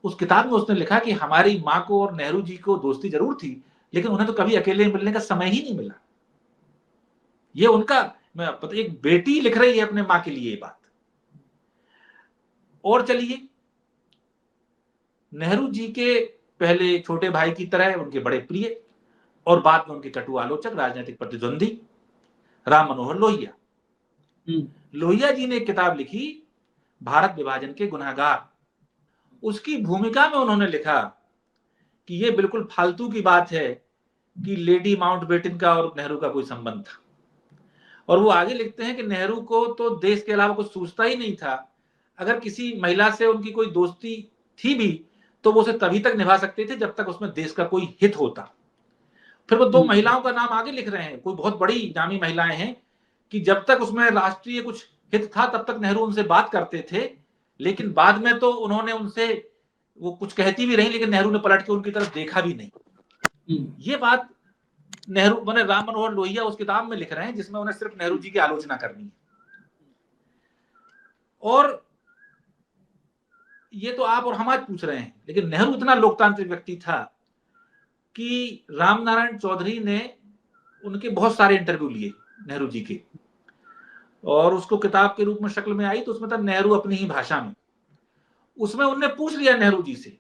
उस किताब में उसने लिखा कि हमारी माँ को और नेहरू जी को दोस्ती जरूर थी, लेकिन उन्हें तो कभी अकेले मिलने का समय ही नहीं मिला। ये उनका, एक बेटी लिख रही है अपने माँ के लिए ये बात। और चलिए, नेहरू जी के पहले छोटे भाई की तरह उनके बड़े प्रिय और बाद में उनके कटु आलोचक, राजनीतिक प्रतिद्वंदी राम मनोहर लोहिया। लोहिया जी ने एक किताब लिखी, भारत विभाजन के गुनहगार। उसकी भूमिका में उन्होंने लिखा कि ये बिल्कुल फालतू की बात है कि लेडी माउंटबेटन का और नेहरू का कोई संबंध था। और वो आगे लिखते हैं कि नेहरू को तो देश के अलावा कुछ सूझता ही नहीं था। अगर किसी महिला से उनकी कोई दोस्ती थी भी तो वो उसे तभी तक निभा सकते थे जब तक उसमें देश का कोई हित होता। फिर वो 2 महिलाओं का नाम आगे लिख रहे हैं, कोई बहुत बड़ी नामी महिलाएं हैं, कि जब तक उसमें राष्ट्रीय कुछ हित था तब तक नेहरू उनसे बात करते थे, लेकिन बाद में तो उन्होंने उनसे, वो कुछ कहती भी रही लेकिन नेहरू ने पलट के उनकी तरफ देखा भी नहीं। ये बात नेहरू बने राम मनोहर लोहिया उस किताब में लिख रहे हैं जिसमें उन्हें सिर्फ नेहरू जी की आलोचना करनी है। और ये तो आप और हम आज पूछ रहे हैं, लेकिन नेहरू इतना लोकतांत्रिक व्यक्ति था कि रामनारायण चौधरी ने उनके बहुत सारे इंटरव्यू लिए नेहरू जी के, और उसको किताब के रूप में शक्ल में आई तो उसमें था नेहरू अपनी ही भाषा में। उसमें उनने पूछ लिया नेहरू जी से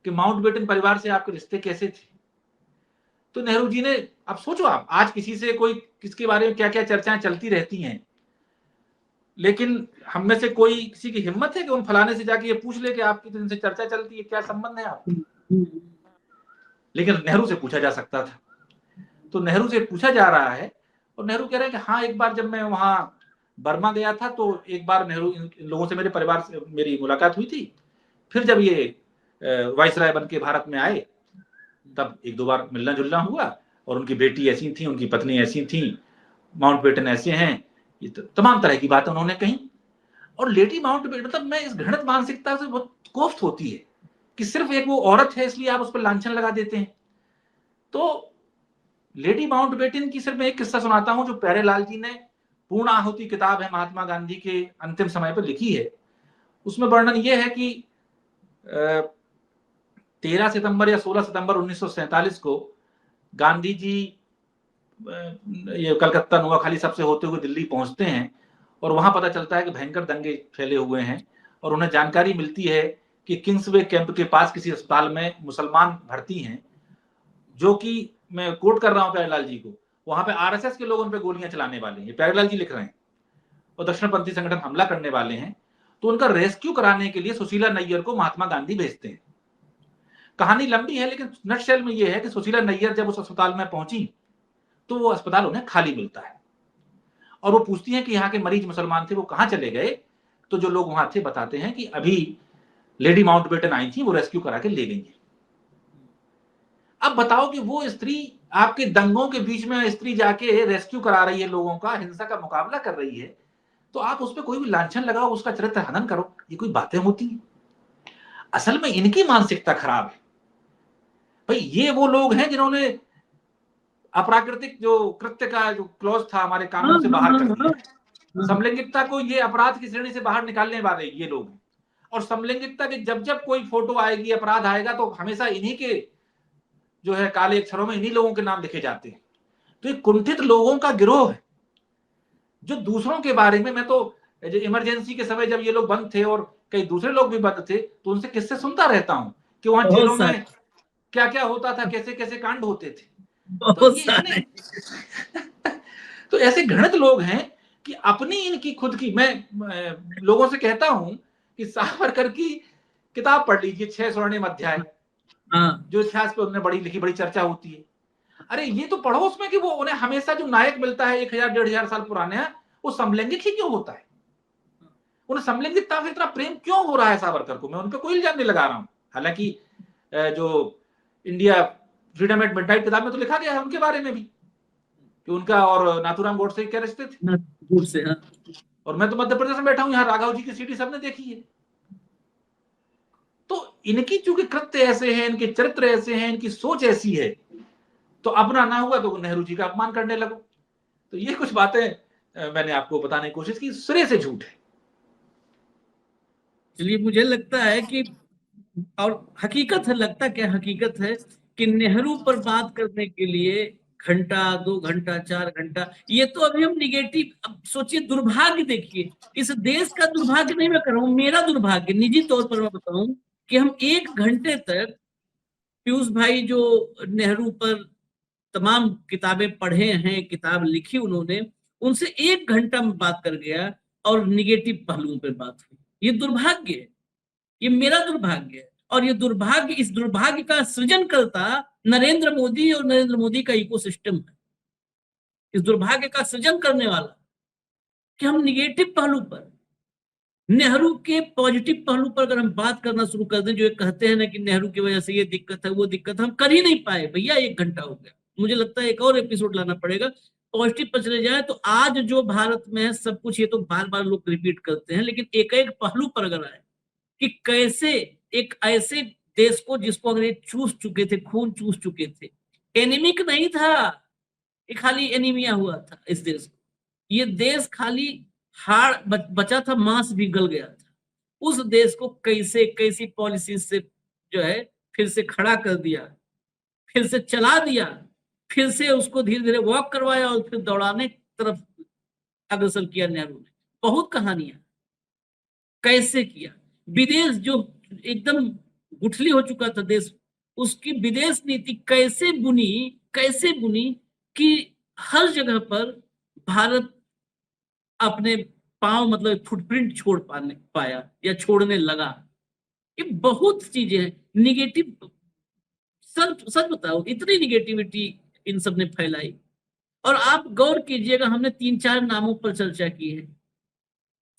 कि माउंटबेटन परिवार से आपके रिश्ते कैसे थे। तो नेहरू जी ने, अब सोचो आप, आज किसी से कोई किसके बारे में क्या क्या चर्चाएं चलती रहती हैं, लेकिन हम में से कोई किसी की हिम्मत है कि उन फलाने से जाके ये पूछ ले कि आपकी तो इनसे चर्चा चलती है, क्या संबंध है आपका? लेकिन नेहरू से पूछा जा सकता था। तो नेहरू से पूछा जा रहा है और नेहरू कह रहे हैं कि हाँ, एक बार जब मैं वहां बर्मा गया था तो एक बार नेहरू, इन लोगों से मेरे परिवार से मेरी मुलाकात हुई थी। फिर जब ये वाइसराय बन के भारत में आए तब 1-2 बार मिलना जुलना हुआ, और उनकी बेटी ऐसी थी, उनकी पत्नी ऐसी थी, माउंटबेटन ऐसे हैं, ये तमाम तरह की बातें उन्होंने कही। और लेडी माउंटबेटन, मतलब मैं इस घृणित मानसिकता से बहुत कोफ्त होती है कि सिर्फ एक वो औरत है इसलिए आप उस पर लांछन लगा देते हैं। तो लेडी माउंटबेटन की सिर्फ मैं एक किस्सा सुनाता हूं जो प्यारेलाल जी ने पूर्ण आहुति किताब है महात्मा गांधी के अंतिम समय पर लिखी है। उसमें वर्णन यह है कि 13 सितंबर या 16 सितंबर 1947 को गांधी जी ये कलकत्ता नुआखाली सबसे होते हुए दिल्ली पहुंचते हैं और वहां पता चलता है कि भयंकर दंगे फैले हुए हैं और उन्हें जानकारी मिलती है कि किंग्सवे कैंप के पास किसी अस्पताल में मुसलमान भर्ती हैं, जो कि मैं कोट कर रहा हूं प्यारेलाल जी को, वहां पे आरएसएस के लोग उन पे गोलियां चलाने वाले हैं, प्यारेलाल जी लिख रहे हैं, और दक्षिणपंथी संगठन हमला करने वाले हैं। तो उनका रेस्क्यू कराने के लिए सुशीला नैयर को महात्मा गांधी भेजते हैं। कहानी लंबी है लेकिन नटशेल में यह है कि सुशीला नैयर जब उस अस्पताल में पहुंची तो वो अस्पताल उन्हें खाली मिलता है और वो पूछती हैं कि यहाँ के मरीज मुसलमान थे, वो कहां चले गए। तो जो लोग वहां थे बताते हैं कि अभी लेडी माउंटबेटन आई थी, वो रेस्क्यू करा के ले गई है। अब बताओ कि वो स्त्री आपके दंगों के बीच में स्त्री जाके रेस्क्यू करा रही है, लोगों का हिंसा का मुकाबला कर रही है, तो आप उस पर कोई भी लांछन लगाओ, उसका चरित्र हनन करो, ये कोई बातें होती हैं? असल में इनकी मानसिकता खराब है भाई। ये वो लोग हैं जिन्होंने अप्राकृतिक जो कृत्य का जो क्लॉज था हमारे कानून से बाहर कर दिया। समलैंगिकता को ये अपराध की श्रेणी से बाहर निकालने वाले ये लोग हैं। और समलैंगिकता के जब जब कोई फोटो आएगी, अपराध आएगा, तो हमेशा इन्हीं के जो है काले अक्षरों में इन्हीं लोगों के नाम लिखे जाते हैं। तो ये कुंठित लोगों का गिरोह है जो दूसरों के बारे में, मैं तो इमरजेंसी के समय जब ये लोग बंद थे और कई दूसरे लोग भी बंद थे, तो उनसे किस्से सुनता रहता हूं कि वहां जेलों में क्या क्या होता था, कैसे कैसे कांड होते थे। तो ये इतने तो ऐसे घृणित लोग हैं कि अपनी इनकी खुद की, मैं लोगों से कहता हूं कि सावरकर की किताब पढ़ लीजिए, 6 स्वर्णिम अध्याय, जो इतिहास पे उन्होंने बड़ी लिखी, बड़ी चर्चा होती है। अरे ये तो पढ़ो उसमें कि वो उन्हें हमेशा जो नायक मिलता है 1000-1500 साल पुराने, वो समलैंगिक ही क्यों होता है? उन्हें समलैंगिकता से इतना प्रेम क्यों हो रहा है सावरकर को? मैं उन पर कोई इल्जाम नहीं लगा रहा हूं। हालांकि जो इंडिया फ्रीडम एट मिडनाइट किताब में तो लिखा गया है उनके बारे में भी कि उनका और नाथूराम गोडसे क्या रिश्ते थे। और मैं तो मध्य प्रदेश में बैठा हूं, यहाँ राघव जी की सीडी सबने देखी है। तो इनकी चूंकि कृत्य ऐसे हैं, इनके चरित्र ऐसे हैं, इनकी सोच ऐसी है, तो अपना ना हुआ तो नेहरू जी का अपमान करने लगो। तो ये कुछ बातें मैंने आपको बताने की कोशिश की, सिरे से झूठ है। चलिए, मुझे लगता है कि, और हकीकत है, लगता क्या हकीकत है कि नेहरू पर बात करने के लिए घंटा, 2 घंटा, 4 घंटा, ये तो अभी हम निगेटिव, अब सोचिए दुर्भाग्य, देखिए इस देश का दुर्भाग्य नहीं मैं कर रहा हूं, मेरा दुर्भाग्य निजी तौर पर मैं बताऊं कि हम 1 घंटे तक, पीयूष भाई जो नेहरू पर तमाम किताबें पढ़े हैं, किताब लिखी उन्होंने, उनसे 1 घंटा में बात कर गया और निगेटिव पहलुओं पर बात हुई। ये दुर्भाग्य है, ये मेरा दुर्भाग्य है। और ये दुर्भाग्य, इस दुर्भाग्य का सृजन करता नरेंद्र मोदी और नरेंद्र मोदी का इकोसिस्टम है। इस दुर्भाग्य का सृजन करने वाला कि हम निगेटिव पहलू पर, नेहरू के पॉजिटिव पहलू पर अगर हम बात करना शुरू कर दें, जो ये कहते हैं ना कि नेहरू की वजह से ये दिक्कत है, वो दिक्कत, हम कर ही नहीं पाए भैया। 1 घंटा हो गया, मुझे लगता है एक और एपिसोड लाना पड़ेगा। पॉजिटिव पर चले जाए तो आज जो भारत में है सब कुछ, ये तो बार बार लोग रिपीट करते हैं, लेकिन एक एक पहलू पर अगर आए कि कैसे एक ऐसे देश को, जिसको अंग्रेज चूस चुके थे, खून चूस चुके थे, एनीमिक नहीं था, ये खाली एनीमिया हुआ था इस देश को, ये देश खाली हाड़ बचा था, मांस भी गल गया था। उस देश को कैसे कैसी पॉलिसी से जो है फिर से खड़ा कर दिया, फिर से चला दिया, फिर से उसको धीरे धीरे वॉक करवाया और फिर दौड़ाने तरफ अग्रसर किया नेहरू ने। बहुत कहानियां कैसे किया। विदेश जो एकदम गुठली हो चुका था देश, उसकी विदेश नीति कैसे बुनी कि हर जगह पर भारत अपने पांव, मतलब फुटप्रिंट छोड़ पाया या छोड़ने लगा। ये बहुत चीजें हैं निगेटिव। सच बताओ, इतनी निगेटिविटी इन सब ने फैलाई। और आप गौर कीजिएगा, हमने 3-4 नामों पर चर्चा की है।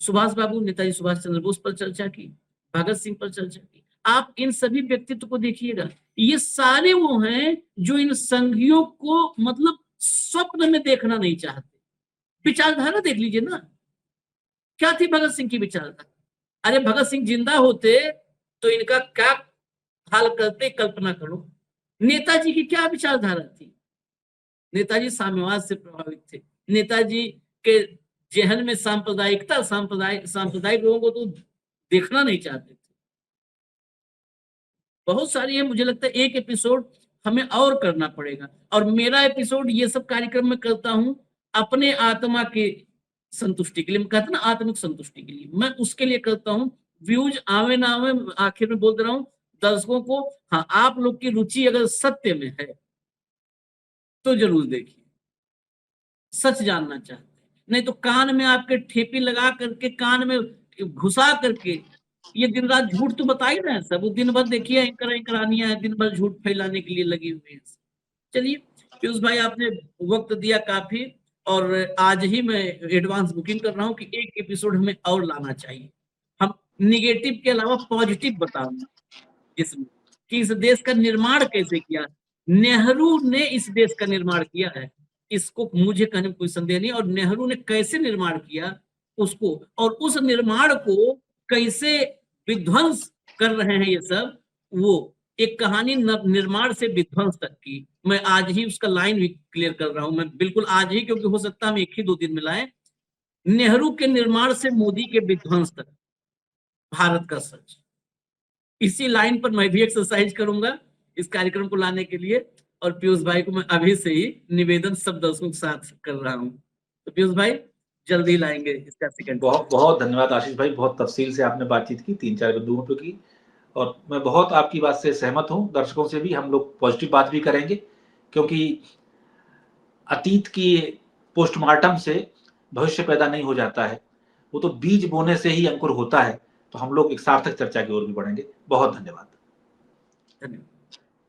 सुभाष बाबू, नेताजी सुभाष चंद्र बोस पर चर्चा की, भगत सिंह पर चर्चा की। आप इन सभी व्यक्तित्व को देखिएगा, ये सारे वो हैं जो इन संघियों को मतलब स्वप्न में देखना नहीं चाहते। विचारधारा देख लीजिए ना, क्या थी भगत सिंह की विचारधारा? अरे भगत सिंह जिंदा होते तो इनका क्या हाल करते, कल्पना करो। नेताजी की क्या विचारधारा थी? नेताजी साम्यवाद से प्रभावित थे। नेताजी के जहन में सांप्रदायिकता, सांप्रदायिक लोगों को तो देखना नहीं चाहते थे। बहुत सारी है, मुझे लगता है एक एपिसोड हमें और करना पड़ेगा। और मेरा एपिसोड ये सब कार्यक्रम में करता हूं अपने आत्मा के संतुष्टि के लिए, मैं कहता ना आत्मिक संतुष्टि के लिए, मैं उसके लिए करता हूं। व्यूज आवे ना आवे, आखिर में बोल दे रहा हूं दर्शकों को, हाँ आप लोग की रुचि अगर सत्य में है तो जरूर देखिए, सच जानना चाहते हैं। नहीं तो कान में आपके ठेपी लगा करके, कान में घुसा करके, ये दिन रात झूठ तो बता ही रहे हैं सब। दिन भर देखिए करानियां है, दिन भर झूठ फैलाने के लिए लगी हुई है। चलिए पीयूष भाई, आपने वक्त दिया काफी, और आज ही मैं एडवांस बुकिंग कर रहा हूं कि एक एपिसोड हमें और लाना चाहिए। हम निगेटिव के अलावा पॉजिटिव बताऊंगा इसमें, कि इस देश का निर्माण कैसे किया। नेहरू ने इस देश का निर्माण किया है, इसको मुझे कहने में कोई संदेह नहीं। और नेहरू ने कैसे निर्माण किया उसको, और उस निर्माण को कैसे विध्वंस कर रहे हैं ये सब, वो एक कहानी निर्माण से विध्वंस तक की। मैं आज ही उसका लाइन भी क्लियर कर रहा हूं, मैं बिल्कुल आज ही, क्योंकि हो सकता है हम एक ही 2 दिन में लाए। नेहरू के निर्माण से मोदी के विध्वंस तक, भारत का सच। इसी लाइन पर मैं भी एक्सरसाइज करूंगा इस कार्यक्रम को लाने के लिए। और पीयूष भाई को मैं अभी से ही निवेदन सब दर्शकों के साथ कर रहा हूं। तो पीयूष भाई जल्दी लाएंगे इसका सेकंड। बहुत बहुत धन्यवाद आशीष भाई, बहुत तफसील से आपने बातचीत की, 3-4 बिंदुओं पे की, और मैं बहुत आपकी बात से सहमत हूं। दर्शकों से भी हम लोग पॉजिटिव बात भी करेंगे, क्योंकि अतीत की पोस्टमार्टम से भविष्य पैदा नहीं हो जाता है, वो तो बीज बोने से ही अंकुर होता है। तो हम लोग एक सार्थक चर्चा की ओर भी बढ़ेंगे। बहुत धन्यवाद। धन्यवाद।